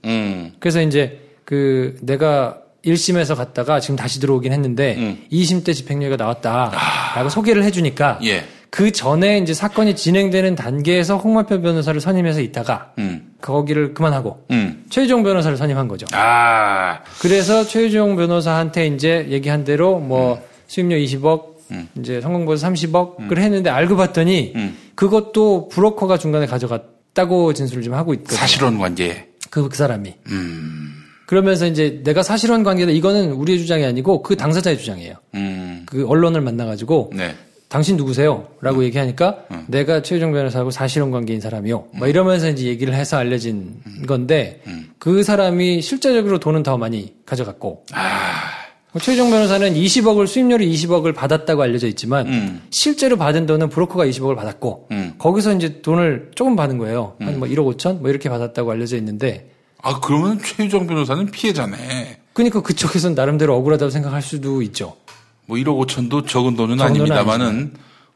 그래서 이제 그 내가 1심에서 갔다가 지금 다시 들어오긴 했는데 2심 때 집행유예가 나왔다라고 소개를 해주니까 그 전에 이제 사건이 진행되는 단계에서 홍만표 변호사를 선임해서 있다가 거기를 그만하고 최유정 변호사를 선임한 거죠. 그래서 최유정 변호사한테 이제 얘기한 대로 뭐 수임료 20억 이제 성공보수 30억을 했는데 알고 봤더니 그것도 브로커가 중간에 가져갔다고 진술을 좀 하고 있거든요. 사실혼 관계. 그 사람이. 그러면서 이제 내가 사실혼 관계다 이거는 우리의 주장이 아니고 그 당사자의 주장이에요. 그 언론을 만나가지고 당신 누구세요? 라고 얘기하니까 내가 최유정 변호사하고 사실혼 관계인 사람이요. 막 이러면서 이제 얘기를 해서 알려진 건데 그 사람이 실제적으로 돈은 더 많이 가져갔고 최유정 변호사는 20억을 수임료로 20억을 받았다고 알려져 있지만 실제로 받은 돈은 브로커가 20억을 받았고 거기서 이제 돈을 조금 받은 거예요. 한 뭐 1억 5천 뭐 이렇게 받았다고 알려져 있는데 그러면 최유정 변호사는 피해자네. 그러니까 그쪽에서는 나름대로 억울하다고 생각할 수도 있죠. 뭐 1억 5천도 적은 돈은 아닙니다만은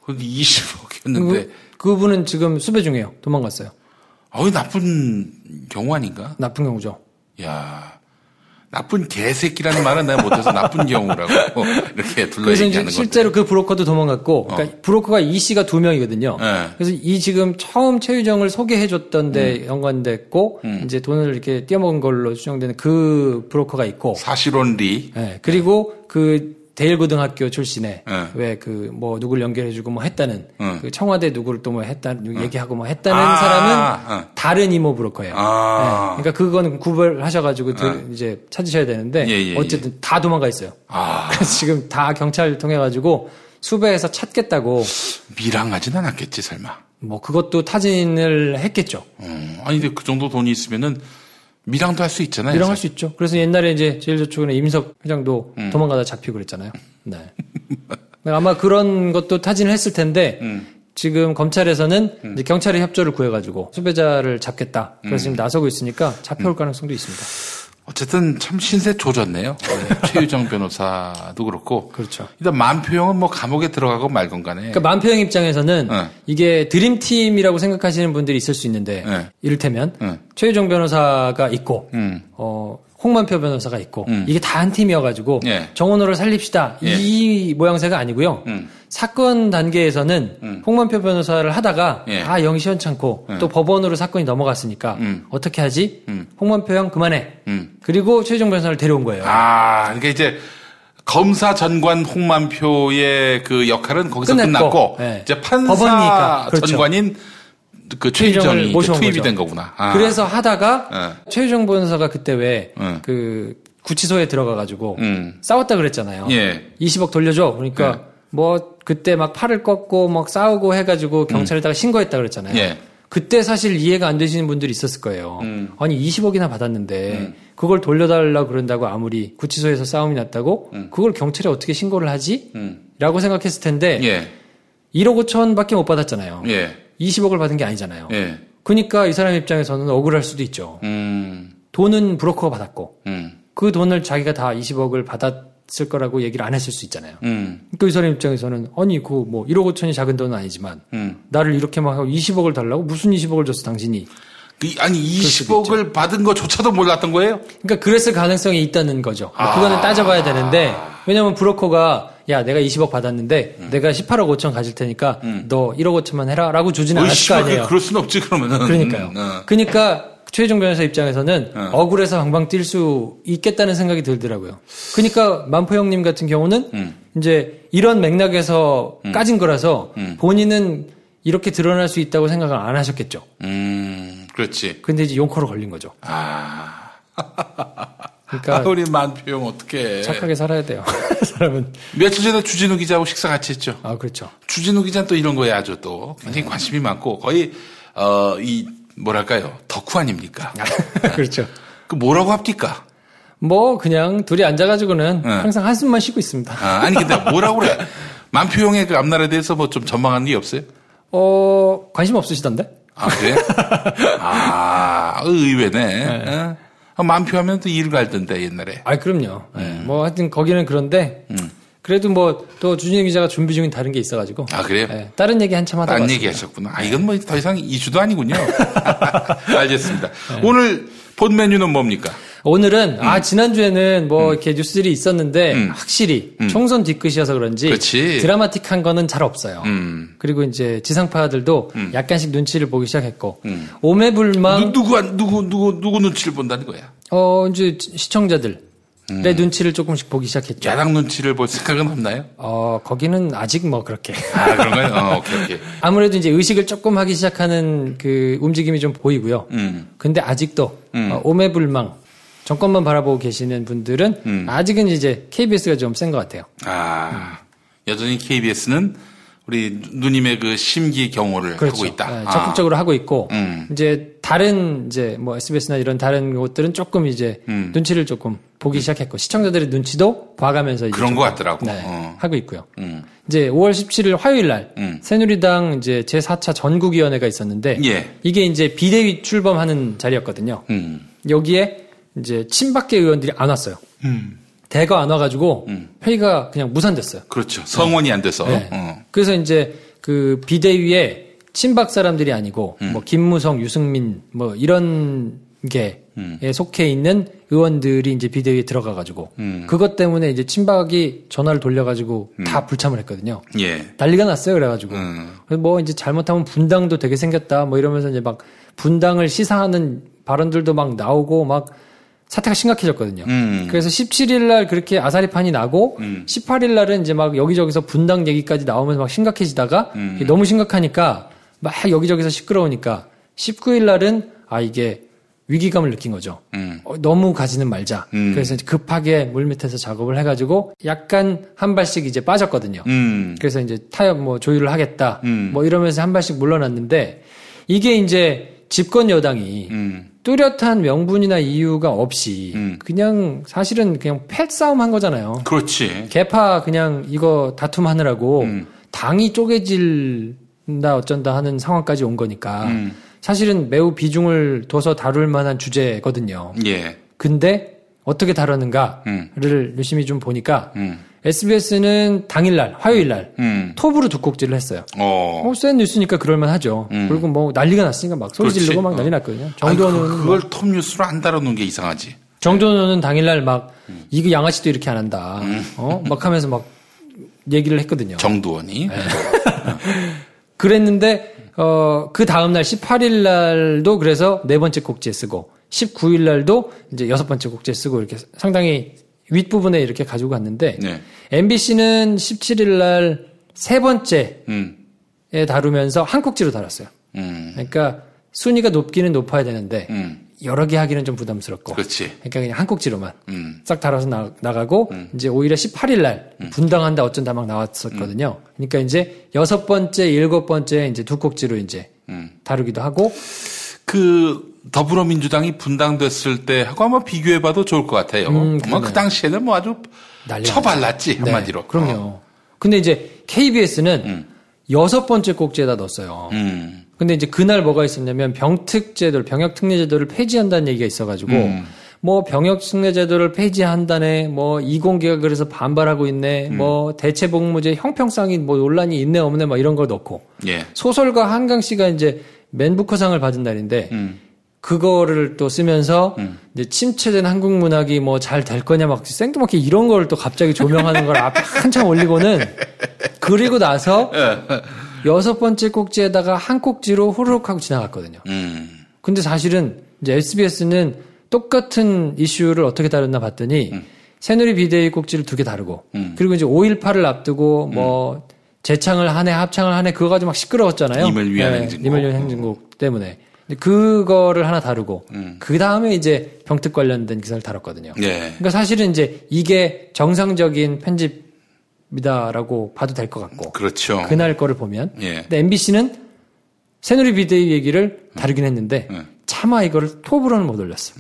20억이었는데 그분은 지금 수배 중이에요. 도망갔어요. 나쁜 경우 아닌가? 나쁜 경우죠. 야, 나쁜 개새끼라는 말은 내가 못해서 나쁜 경우라고 이렇게 둘러 그래서 얘기하는 이제 실제로 그 브로커도 도망갔고, 그러니까 브로커가 이 씨가 2명이거든요. 그래서 이 지금 처음 최유정을 소개해줬던데 연관됐고, 이제 돈을 이렇게 띄어먹은 걸로 추정되는 그 브로커가 있고, 사실혼리. 그리고 그 대일고등학교 출신의 왜 그 뭐 누굴 연결해주고 뭐 했다는 그 청와대 누구를 또 뭐 했다는 얘기하고 뭐 했다는 사람은 다른 이모 브로커예요. 그러니까 그거는 구별하셔가지고 이제 찾으셔야 되는데 어쨌든 다 도망가 있어요. 그래서 지금 다 경찰 통해가지고 수배해서 찾겠다고. 밀항하진 않았겠지 설마. 뭐 그것도 타진을 했겠죠. 아니 근데 그 정도 돈이 있으면은. 밀항도 할 수 있잖아요. 밀항할 수 있죠. 그래서 옛날에 이제 제일저축은행 임석 회장도 도망가다 잡히고 그랬잖아요. 네. 아마 그런 것도 타진을 했을 텐데 지금 검찰에서는 이제 경찰의 협조를 구해가지고 수배자를 잡겠다. 그래서 지금 나서고 있으니까 잡혀올 가능성도 있습니다. 어쨌든 참 신세 조졌네요. 최유정 변호사도 그렇고. 그렇죠. 일단 만표형은 뭐 감옥에 들어가고 말건 간에. 그러니까 만표형 입장에서는 이게 드림팀이라고 생각하시는 분들이 있을 수 있는데 이를테면 최유정 변호사가 있고 홍만표 변호사가 있고 이게 다 한 팀이어가지고 정원호를 살립시다 이 모양새가 아니고요. 사건 단계에서는 홍만표 변호사를 하다가 다 영시원찮고 또 법원으로 사건이 넘어갔으니까 어떻게 하지? 홍만표 형 그만해. 그리고 최유정 변호사를 데려온 거예요. 그러니까 이제 검사 전관 홍만표의 그 역할은 거기서 끝났고 이제 판사 법원이니까. 그렇죠. 전관인 그 최유정이 투입이 된 거구나. 그래서 하다가 최유정 변호사가 그때 왜 그 구치소에 들어가가지고 싸웠다 그랬잖아요. 20억 돌려줘. 그러니까 뭐 그때 막 팔을 꺾고 막 싸우고 해가지고 경찰에다가 신고했다 그랬잖아요. 그때 사실 이해가 안 되시는 분들이 있었을 거예요. 아니 20억이나 받았는데 그걸 돌려달라고 그런다고 아무리 구치소에서 싸움이 났다고 그걸 경찰에 어떻게 신고를 하지? 라고 생각했을 텐데 1억 5천밖에 못 받았잖아요. 20억을 받은 게 아니잖아요. 그러니까 이 사람 입장에서는 억울할 수도 있죠. 돈은 브로커가 받았고 그 돈을 자기가 다 20억을 받았을 거라고 얘기를 안 했을 수 있잖아요. 그러니까 이 사람 입장에서는 아니 그 뭐 1억 5천이 작은 돈은 아니지만 나를 이렇게 막 하고 20억을 달라고? 무슨 20억을 줬어 당신이? 아니 20억을 받은 거조차도 몰랐던 거예요? 그러니까 그랬을 가능성이 있다는 거죠. 그거는 따져봐야 되는데 왜냐면 브로커가 야 내가 20억 받았는데 내가 18억 5천 가질 테니까 너 1억 5천만 해라 라고 주지는 않았을 거 아니에요. 그럴 순 없지 그러면은. 그러니까요. 그러니까 최유정 변호사 입장에서는 억울해서 방방 뛸 수 있겠다는 생각이 들더라고요. 그러니까 만포 형님 같은 경우는 이제 이런 맥락에서 까진 거라서 본인은 이렇게 드러날 수 있다고 생각을 안 하셨겠죠. 그렇지. 근데 이제 용커로 걸린 거죠. 그러니까 우리 만표형 어떡해. 착하게 살아야 돼요. 사람은. 며칠 전에 주진우 기자하고 식사 같이 했죠. 그렇죠. 주진우 기자는 또 이런 거에 아주 또 굉장히 관심이 많고 거의 뭐랄까요, 덕후 아닙니까? 그렇죠. 그 뭐라고 합니까? 뭐 그냥 둘이 앉아가지고는 항상 한숨만 쉬고 있습니다. 아니 근데 뭐라고 그래? 만표형의 그 앞날에 대해서 뭐 좀 전망하는 게 없어요? 관심 없으시던데? 아 그래? 의외네. 만표하면 또 일을 갈던데 옛날에. 그럼요. 뭐 하여튼 거기는 그런데 그래도 뭐 또 주진우 기자가 준비 중인 다른 게 있어가지고. 그래요? 네, 다른 얘기 한참 하다가. 다른 얘기 하셨구나. 이건 뭐 더 이상 이슈도 아니군요. 알겠습니다. 오늘 본 메뉴는 뭡니까? 오늘은 지난주에는 뭐 이렇게 뉴스들이 있었는데 확실히 총선 뒤끝이어서 그런지 그렇지. 드라마틱한 거는 잘 없어요. 그리고 이제 지상파들도 약간씩 눈치를 보기 시작했고 오매불망 누구 눈치를 본다는 거야? 이제 시청자들의 눈치를 조금씩 보기 시작했죠. 야당 눈치를 볼 생각은 없나요? 거기는 아직 뭐 그렇게. 그런가요? 오케이. 아무래도 이제 의식을 조금 하기 시작하는 그 움직임이 좀 보이고요. 근데 아직도 오매불망 정권만 바라보고 계시는 분들은 아직은 이제 KBS가 좀 센 것 같아요. 여전히 KBS는 우리 누님의 그 심기 경호를 그렇죠. 하고 있다. 적극적으로 하고 있고 이제 다른 이제 뭐 SBS나 이런 다른 곳들은 조금 이제 눈치를 조금 보기 시작했고 시청자들의 눈치도 봐가면서 이제 그런 것 같더라고. 하고 있고요. 이제 5월 17일 화요일 날 새누리당 이제 제4차 전국위원회가 있었는데 이게 이제 비대위 출범하는 자리였거든요. 여기에 이제 친박계 의원들이 안 왔어요. 대거 안 와가지고 회의가 그냥 무산됐어요. 그렇죠. 성원이 안 돼서. 그래서 이제 그 비대위에 친박 사람들이 아니고 뭐 김무성, 유승민 뭐 이런 게에 속해 있는 의원들이 이제 비대위에 들어가가지고 그것 때문에 이제 친박이 전화를 돌려가지고 다 불참을 했거든요. 난리가 났어요. 그래가지고 뭐 이제 잘못하면 분당도 되게 생겼다 뭐 이러면서 이제 막 분당을 시사하는 발언들도 막 나오고 막 사태가 심각해졌거든요. 그래서 17일 날 그렇게 아사리판이 나고 18일 날은 이제 막 여기저기서 분당 얘기까지 나오면서 막 심각해지다가 너무 심각하니까 막 여기저기서 시끄러우니까 19일 날은 이게 위기감을 느낀 거죠. 너무 가지는 말자. 그래서 급하게 물밑에서 작업을 해가지고 약간 한 발씩 이제 빠졌거든요. 그래서 이제 타협 뭐 조율을 하겠다. 뭐 이러면서 한 발씩 물러났는데 이게 이제 집권 여당이 뚜렷한 명분이나 이유가 없이 그냥 사실은 그냥 패싸움 한 거잖아요. 그렇지. 개파 그냥 이거 다툼하느라고 당이 쪼개질다 어쩐다 하는 상황까지 온 거니까 사실은 매우 비중을 둬서 다룰 만한 주제거든요. 근데 어떻게 다루는가를 유심히 좀 보니까 SBS는 당일날 화요일날 톱으로 두 꼭지를 했어요. 센 뉴스니까 그럴만 하죠. 그리고 뭐 난리가 났으니까 막 소리 지르고 막 난리 났거든요. 정도는 그걸 톱 뉴스로 안 다뤄놓은 게 이상하지. 정도는 당일날 막 이거 양아치도 이렇게 안 한다. 막 하면서 막 얘기를 했거든요. 정두원이. 그랬는데 그 다음날 18일 날도 그래서 네 번째 꼭지에 쓰고 19일 날도 이제 여섯 번째 꼭지에 쓰고 이렇게 상당히 윗부분에 이렇게 가지고 갔는데 MBC는 17일 날 세 번째에 다루면서 한 꼭지로 다뤘어요. 그러니까 순위가 높기는 높아야 되는데 여러 개 하기는 좀 부담스럽고. 그렇지. 그러니까 그냥 한 꼭지로만 싹 달아서 나가고 이제 오히려 18일 날 분당한다 어쩐다 막 나왔었거든요. 그러니까 이제 여섯 번째, 일곱 번째 이제 두 꼭지로 이제 다루기도 하고. 그 더불어민주당이 분당됐을 때 하고 한번 비교해봐도 좋을 것 같아요. 그 당시에는 뭐 아주 처발랐지 한마디로. 그럼요. 근데 이제 KBS는 여섯 번째 꼭지에다 넣었어요. 근데 이제 그날 뭐가 있었냐면 병역특례제도를 폐지한다는 얘기가 있어가지고 뭐 병역특례제도를 폐지한다네, 뭐 이공계가 그래서 반발하고 있네, 뭐 대체복무제 형평성이 뭐 논란이 있네 없네 막 이런 걸 넣고 소설가 한강 씨가 이제 맨부커상을 받은 날인데 그거를 또 쓰면서 이제 침체된 한국 문학이 뭐 잘 될 거냐 막 생뚱맞게 이런 걸 또 갑자기 조명하는 걸 앞에 한참 올리고는 그리고 나서 여섯 번째 꼭지에다가 한 꼭지로 후루룩 하고 지나갔거든요. 근데 사실은 이제 SBS는 똑같은 이슈를 어떻게 다뤘나 봤더니 새누리 비대위 꼭지를 두 개 다루고 그리고 이제 5.18을 앞두고 뭐 재창을 하네 합창을 하네 그거 가지고 막 시끄러웠잖아요. 님을 위한 행진곡. 님을 위한 행진곡 때문에. 그거를 하나 다루고 그 다음에 이제 병특 관련된 기사를 다뤘거든요. 그러니까 사실은 이제 이게 정상적인 편집이다라고 봐도 될 것 같고. 그렇죠. 그날 거를 보면. 근데 MBC는 새누리 비대위 얘기를 다루긴 했는데 차마 이거를 톱으로는 못 올렸어.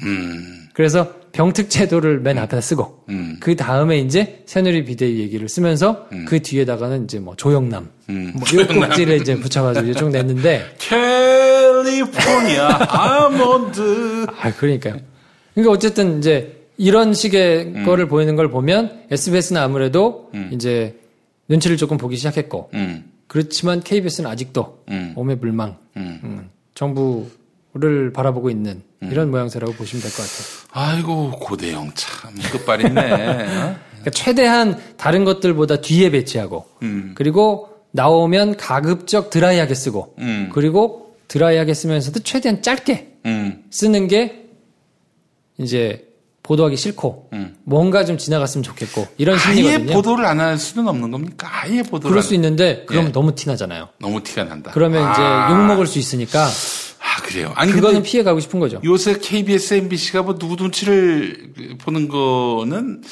그래서 병특 제도를 맨 앞에다 쓰고 그 다음에 이제 새누리 비대위 얘기를 쓰면서 그 뒤에다가는 이제 뭐 조영남 뭐 요 꼭지를 이제 붙여가지고 쭉 냈는데 캘리포니아 아몬드. 그러니까요. 그러니까 어쨌든 이제 이런 식의 거를 보이는 걸 보면 SBS는 아무래도 이제 눈치를 조금 보기 시작했고 그렇지만 KBS는 아직도 오매불망 정부를 바라보고 있는 이런 모양새라고 보시면 될 것 같아요. 아이고 고대영 참 끝발있네. 그러니까 최대한 다른 것들보다 뒤에 배치하고 그리고 나오면 가급적 드라이하게 쓰고 그리고 드라이하게 쓰면서도 최대한 짧게 쓰는 게 이제 보도하기 싫고 뭔가 좀 지나갔으면 좋겠고 이런 심리거든요. 아예 보도를 안 할 수는 없는 겁니까? 아예 보도를 그럴 수 있는데 그러면 너무 티나잖아요. 너무 티가 난다. 그러면 이제 욕먹을 수 있으니까 그래요. 아니 그거는 피해가고 싶은 거죠. 요새 KBS, MBC가 뭐 누구 눈치를 보는 거는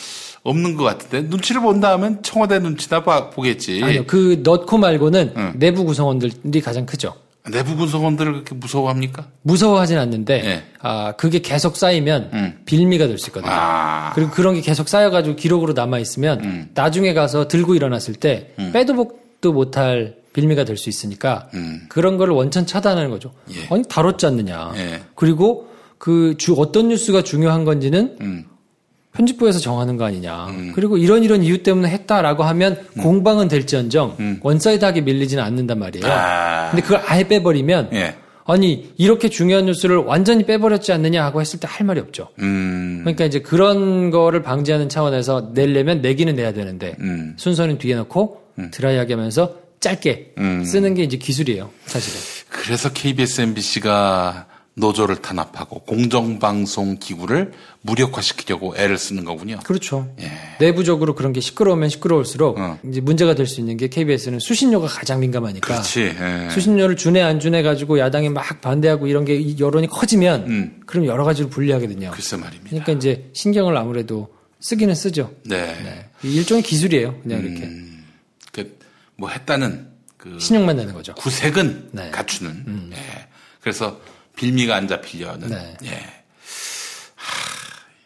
없는 것 같은데 눈치를 본다 하면 청와대 눈치나 보겠지. 아니요. 그 넣고 말고는 내부 구성원들이 가장 크죠. 내부 구성원들을 그렇게 무서워합니까? 무서워하진 않는데 그게 계속 쌓이면 빌미가 될 수 있거든요. 그리고 그런 게 계속 쌓여가지고 기록으로 남아있으면 나중에 가서 들고 일어났을 때 빼도 복도 못할 빌미가 될 수 있으니까 그런 거를 원천 차단하는 거죠. 아니 다뤘지 않느냐. 그리고 어떤 뉴스가 중요한 건지는 편집부에서 정하는 거 아니냐. 그리고 이런 이유 때문에 했다라고 하면 공방은 될지언정 원사이드하게 밀리지는 않는단 말이에요. 근데 그걸 아예 빼버리면 아니 이렇게 중요한 뉴스를 완전히 빼버렸지 않느냐 하고 했을 때 할 말이 없죠. 그러니까 이제 그런 거를 방지하는 차원에서 내려면 내기는 내야 되는데 순서는 뒤에 놓고 드라이하게 하면서 짧게 쓰는 게 이제 기술이에요, 사실은. 그래서 KBS, MBC가 노조를 탄압하고 공정방송 기구를 무력화시키려고 애를 쓰는 거군요. 그렇죠. 내부적으로 그런 게 시끄러우면 시끄러울수록 이제 문제가 될 수 있는 게 KBS는 수신료가 가장 민감하니까. 그렇지. 수신료를 주네 안 주네 가지고 야당이 막 반대하고 이런 게 여론이 커지면 그럼 여러 가지로 불리하거든요. 글쎄 말입니다. 그러니까 이제 신경을 아무래도 쓰기는 쓰죠. 네. 일종의 기술이에요. 그냥 이렇게. 뭐 했다는 신용만 내는 거죠. 구색은 갖추는. 그래서 빌미가 안 잡히려는.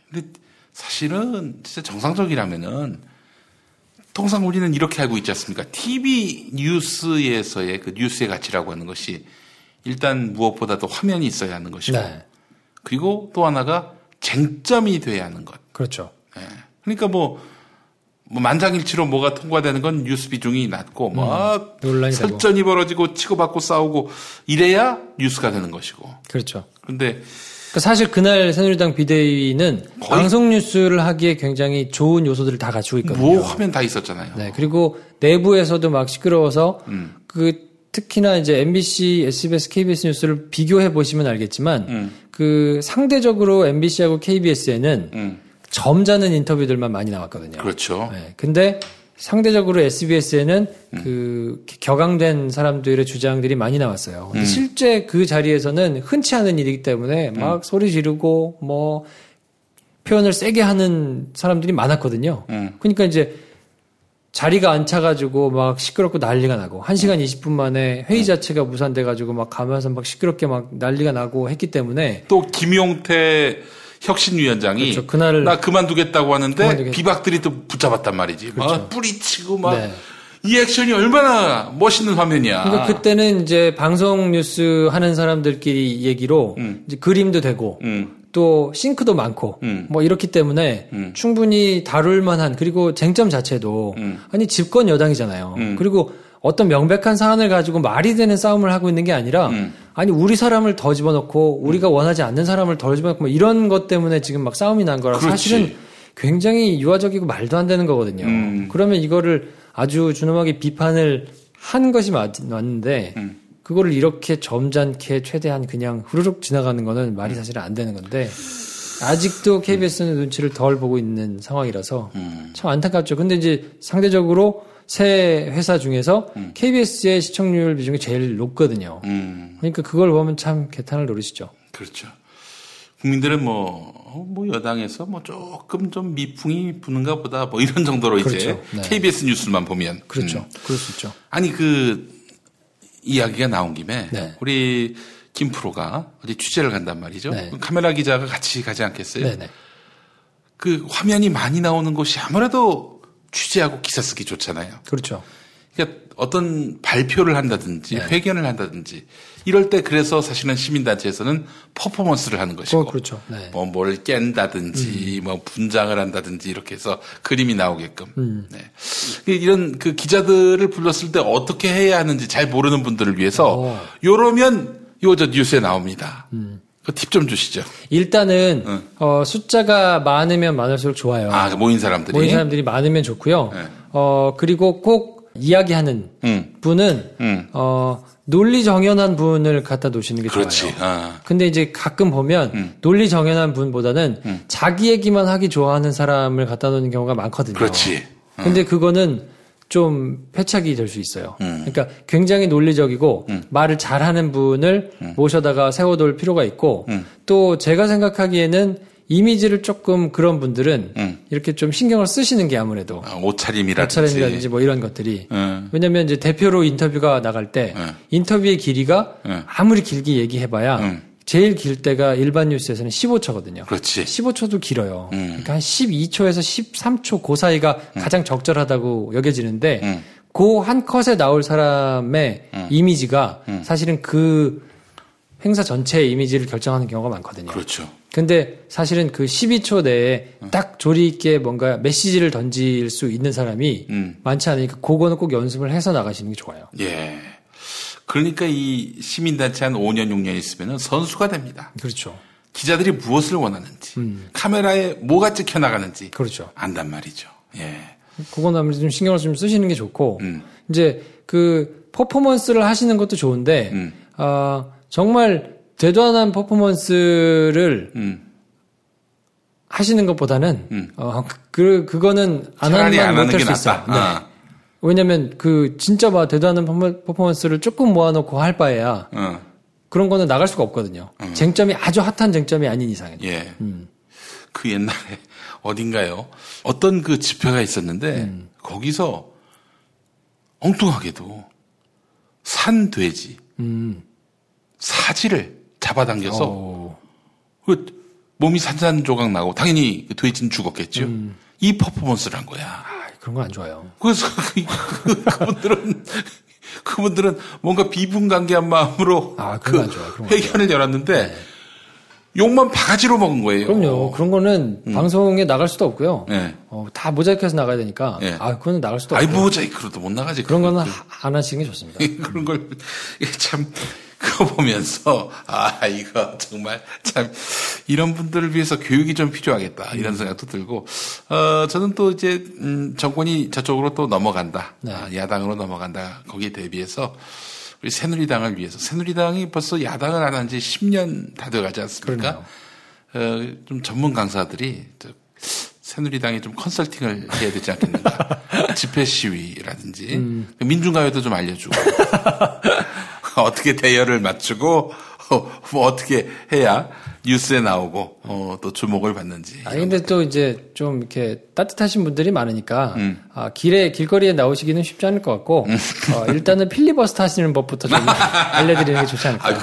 근데 사실은 진짜 정상적이라면은 통상 우리는 이렇게 알고 있지 않습니까? TV 뉴스에서의 그 뉴스의 가치라고 하는 것이 일단 무엇보다도 화면이 있어야 하는 것이고, 그리고 또 하나가 쟁점이 돼야 하는 것. 그렇죠. 그러니까 뭐 만장일치로 뭐가 통과되는 건 뉴스 비중이 낮고 막 설전이 벌어지고 치고받고 싸우고 이래야 뉴스가 되는 것이고. 그렇죠. 그런데 사실 그날 새누리당 비대위는 방송 뉴스를 하기에 굉장히 좋은 요소들을 다 갖추고 있거든요. 뭐 화면 다 있었잖아요. 네. 그리고 내부에서도 막 시끄러워서 특히나 이제 MBC, SBS, KBS 뉴스를 비교해 보시면 알겠지만 상대적으로 MBC하고 KBS에는 점잖은 인터뷰들만 많이 나왔거든요. 그렇죠. 근데 상대적으로 SBS에는 격앙된 사람들의 주장들이 많이 나왔어요. 근데 실제 그 자리에서는 흔치 않은 일이기 때문에 막 소리 지르고 뭐 표현을 세게 하는 사람들이 많았거든요. 그러니까 이제 자리가 안 차가지고 막 시끄럽고 난리가 나고 1시간 20분 만에 회의 자체가 무산돼가지고 막 가면서 막 시끄럽게 막 난리가 나고 했기 때문에 또 김용태 혁신위원장이 그렇죠. 그날을 나 그만두겠다고 하는데 비박들이 또 붙잡았단 말이지. 그렇죠. 막 뿌리치고 막 이 액션이 얼마나 멋있는 화면이야. 그러니까 그때는 이제 방송 뉴스 하는 사람들끼리 얘기로 이제 그림도 되고 또 싱크도 많고 뭐 이렇기 때문에 충분히 다룰 만한 그리고 쟁점 자체도 아니 집권 여당이잖아요. 그리고 어떤 명백한 사안을 가지고 말이 되는 싸움을 하고 있는 게 아니라 아니 우리 사람을 더 집어넣고 우리가 원하지 않는 사람을 더 집어넣고 뭐 이런 것 때문에 지금 막 싸움이 난 거라 사실은 굉장히 유화적이고 말도 안 되는 거거든요. 그러면 이거를 아주 준엄하게 비판을 한 것이 맞는데 그거를 이렇게 점잖게 최대한 그냥 후루룩 지나가는 거는 말이 사실은 안 되는 건데 아직도 KBS는 눈치를 덜 보고 있는 상황이라서 참 안타깝죠. 근데 이제 상대적으로 새 회사 중에서 KBS의 시청률 비중이 제일 높거든요. 그러니까 그걸 보면 참 개탄을 노리시죠. 그렇죠. 국민들은 뭐 여당에서 뭐 조금 좀 미풍이 부는가 보다 뭐 이런 정도로 그렇죠. 이제 KBS 뉴스만 보면. 그렇죠. 그럴 수 있죠. 아니 이야기가 나온 김에 네. 우리 김 프로가 어디 취재를 간단 말이죠. 네. 카메라 기자가 같이 가지 않겠어요? 네네. 그 화면이 많이 나오는 곳이 아무래도 취재하고 기사 쓰기 좋잖아요. 그렇죠. 그러니까 어떤 발표를 한다든지 네. 회견을 한다든지 이럴 때 그래서 사실은 시민단체에서는 퍼포먼스를 하는 것이고 그렇죠. 네. 뭐 뭘 깬다든지 뭐 분장을 한다든지 이렇게 해서 그림이 나오게끔 네. 이런 그 기자들을 불렀을 때 어떻게 해야 하는지 잘 모르는 분들을 위해서 요러면 저 뉴스에 나옵니다. 그 팁 좀 주시죠. 일단은 숫자가 많으면 많을수록 좋아요. 아, 모인 사람들이 많으면 좋고요. 네. 그리고 꼭 이야기하는 분은 논리 정연한 분을 갖다 놓으시는 게 그렇지. 좋아요. 근데 이제 가끔 보면 논리 정연한 분보다는 자기 얘기만 하기 좋아하는 사람을 갖다 놓는 경우가 많거든요. 그렇지. 근데 그거는 좀 패착이 될 수 있어요. 그러니까 굉장히 논리적이고 말을 잘하는 분을 모셔다가 세워둘 필요가 있고 또 제가 생각하기에는 이미지를 조금 그런 분들은 이렇게 좀 신경을 쓰시는 게 아무래도 옷차림이라든지 뭐 이런 것들이 왜냐면 이제 대표로 인터뷰가 나갈 때 인터뷰의 길이가 아무리 길게 얘기해봐야 제일 길 때가 일반 뉴스에서는 15초거든요. 그렇지. 15초도 길어요. 그러니까 한 12초에서 13초 그 사이가 가장 적절하다고 여겨지는데 그 한 컷에 나올 사람의 이미지가 사실은 그 행사 전체의 이미지를 결정하는 경우가 많거든요. 그렇죠. 근데 사실은 그 12초 내에 딱 조리 있게 뭔가 메시지를 던질 수 있는 사람이 많지 않으니까 그거는 꼭 연습을 해서 나가시는 게 좋아요. 예. 그러니까 이 시민단체 한 5년, 6년 있으면 선수가 됩니다. 그렇죠. 기자들이 무엇을 원하는지, 카메라에 뭐가 찍혀 나가는지 그렇죠. 안단 말이죠. 예. 그건 아무래도 좀 신경을 좀 쓰시는 게 좋고, 이제 그 퍼포먼스를 하시는 것도 좋은데, 정말 대단한 퍼포먼스를 하시는 것보다는, 그거는 안 하면 못할 수 있어요. 네. 왜냐면 진짜 대단한 퍼포먼스를 조금 모아놓고 할 바에야 그런 거는 나갈 수가 없거든요. 쟁점이 아주 핫한 쟁점이 아닌 이상은. 예. 그 옛날에 어딘가요? 어떤 그 집회가 있었는데 거기서 엉뚱하게도 산 돼지 사지를 잡아당겨서 그 몸이 산산조각 나고 당연히 그 돼지는 죽었겠죠. 이 퍼포먼스를 한 거야. 그런 거 안 좋아요. 그래서 그분들은 뭔가 비분간개한 마음으로 회견을 열었는데 네. 욕만 바가지로 먹은 거예요. 그럼요. 그런 거는 방송에 나갈 수도 없고요. 네. 다 모자이크해서 나가야 되니까. 네. 그거는 나갈 수도 없고. 모자이크로도 못 나가지. 그런 거는 안 하시는 게 좋습니다. 그런 걸 참 그거 보면서 이거 정말 참 이런 분들을 위해서 교육이 좀 필요하겠다 이런 생각도 들고 저는 또 이제 정권이 저쪽으로 또 넘어간다. 네. 야당으로 넘어간다. 거기에 대비해서 우리 새누리당을 위해서 새누리당이 벌써 야당을 안 한 지 10년 다 돼가지 않습니까? 좀 전문 강사들이 새누리당이 좀 컨설팅을 해야 되지 않겠는가. 집회 시위라든지 민중가요도 좀 알려주고 어떻게 대열을 맞추고 뭐 어떻게 해야 뉴스에 나오고 또 주목을 받는지. 근데 또 이제 좀 이렇게 따뜻하신 분들이 많으니까 길거리에 나오시기는 쉽지 않을 것 같고 일단은 필리버스터 하시는 법부터 좀 알려드리는 게 좋지 않을까.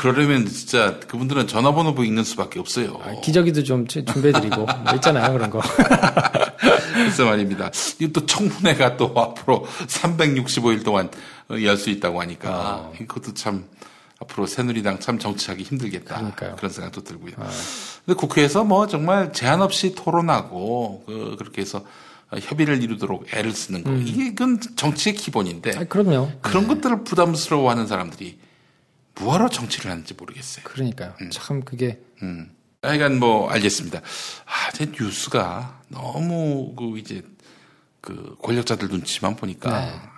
그러려면 진짜 그분들은 전화번호 읽는 수밖에 없어요. 기저귀도 좀 준비해드리고 뭐 있잖아요 그런 거. 글쎄 말입니다. 이것도 청문회가 또 앞으로 365일 동안 열 수 있다고 하니까 이것도 참 앞으로 새누리당 참 정치하기 힘들겠다. 그러니까요. 그런 생각도 들고요. 근데 국회에서 뭐 정말 제한 없이 토론하고 그렇게 해서 협의를 이루도록 애를 쓰는 거 이건 정치의 기본인데. 그럼요. 그런 것들을 부담스러워하는 사람들이 뭐하러 정치를 하는지 모르겠어요. 그러니까요. 참 그게. 하여간 뭐 알겠습니다. 제 뉴스가 너무 그 권력자들 눈치만 보니까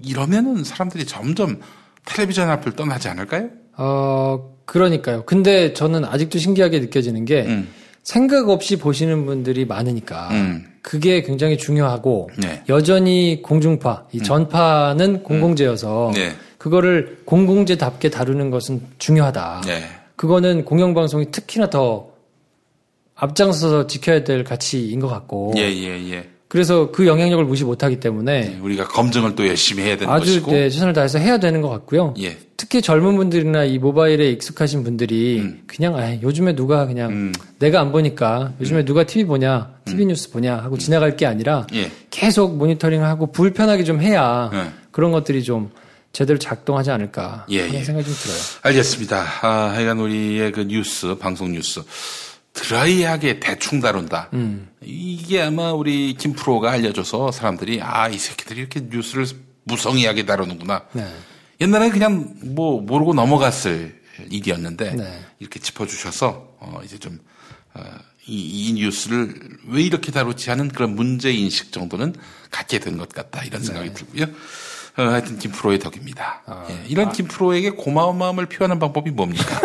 이러면은 사람들이 점점 텔레비전 앞을 떠나지 않을까요? 그러니까요. 근데 저는 아직도 신기하게 느껴지는 게 생각 없이 보시는 분들이 많으니까 그게 굉장히 중요하고 여전히 공중파, 이 전파는 공공재여서 그거를 공공재답게 다루는 것은 중요하다. 그거는 공영방송이 특히나 더 앞장서서 지켜야 될 가치인 것 같고 그래서 그 영향력을 무시 못하기 때문에 네, 우리가 검증을 또 열심히 해야 되는 아주 것이고 네, 최선을 다해서 해야 되는 것 같고요. 예. 특히 젊은 분들이나 이 모바일에 익숙하신 분들이 그냥 요즘에 누가 그냥 내가 안 보니까 요즘에 누가 TV 보냐, TV 뉴스 보냐 하고 지나갈 게 아니라 예. 계속 모니터링하고 불편하게 좀 해야 그런 것들이 좀 제대로 작동하지 않을까 하는 생각이 좀 들어요. 알겠습니다. 하여간 우리의 그 뉴스, 방송 뉴스 드라이하게 대충 다룬다. 이게 아마 우리 김프로가 알려줘서 사람들이 이 새끼들이 이렇게 뉴스를 무성의하게 다루는구나. 네. 옛날에 그냥 뭐 모르고 넘어갔을 일이었는데 네. 이렇게 짚어주셔서 이제 좀 이 뉴스를 왜 이렇게 다루지 하는 그런 문제 인식 정도는 갖게 된 것 같다 이런 생각이 들고요. 하여튼 김프로의 덕입니다. 이런 김프로에게 고마운 마음을 표현하는 방법이 뭡니까?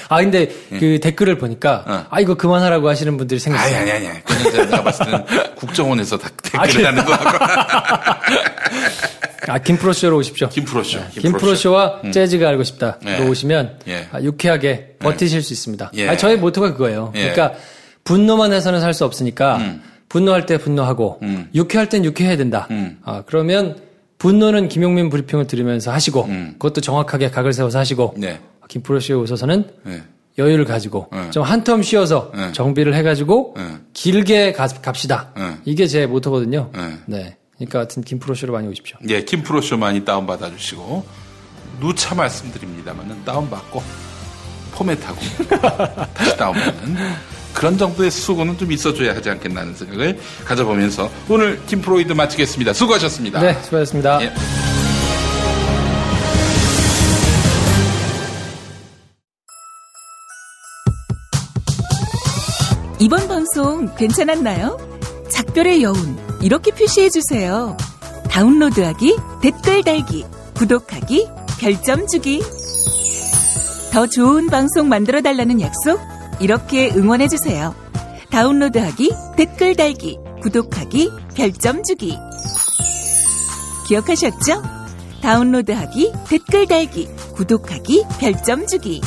근데 그 댓글을 보니까 이거 그만하라고 하시는 분들이 생겼어요. 아니. 그냥 내가 봤을 때는 국정원에서 댓글을 하는 거 하고. 김프로쇼로 오십시오. 김프로쇼. 김프로쇼와 재즈가 알고 싶다로 오시면 유쾌하게 버티실 수 있습니다. 저희 모토가 그거예요. 그러니까 분노만 해서는 살 수 없으니까 분노할 때 분노하고 유쾌할 땐 유쾌해야 된다. 그러면 분노는 김용민 브리핑을 들으면서 하시고 그것도 정확하게 각을 세워서 하시고 김프로쇼에 오셔서는 여유를 가지고 좀 한 텀 쉬어서 정비를 해가지고 길게 갑시다. 이게 제 모토거든요. 네. 그러니까 하여튼 김프로쇼로 많이 오십시오. 예, 김프로쇼 많이 다운받아 주시고 누차 말씀드립니다만은 다운받고 포맷하고 다시 다운받는 그런 정도의 수고는 좀 있어줘야 하지 않겠나 하는 생각을 가져보면서 오늘 김프로이드 마치겠습니다. 수고하셨습니다. 네, 수고하셨습니다. 예. 이번 방송 괜찮았나요? 작별의 여운 이렇게 표시해주세요. 다운로드하기, 댓글 달기, 구독하기, 별점 주기. 더 좋은 방송 만들어달라는 약속 이렇게 응원해주세요. 다운로드하기, 댓글 달기, 구독하기, 별점 주기. 기억하셨죠? 다운로드하기, 댓글 달기, 구독하기, 별점 주기.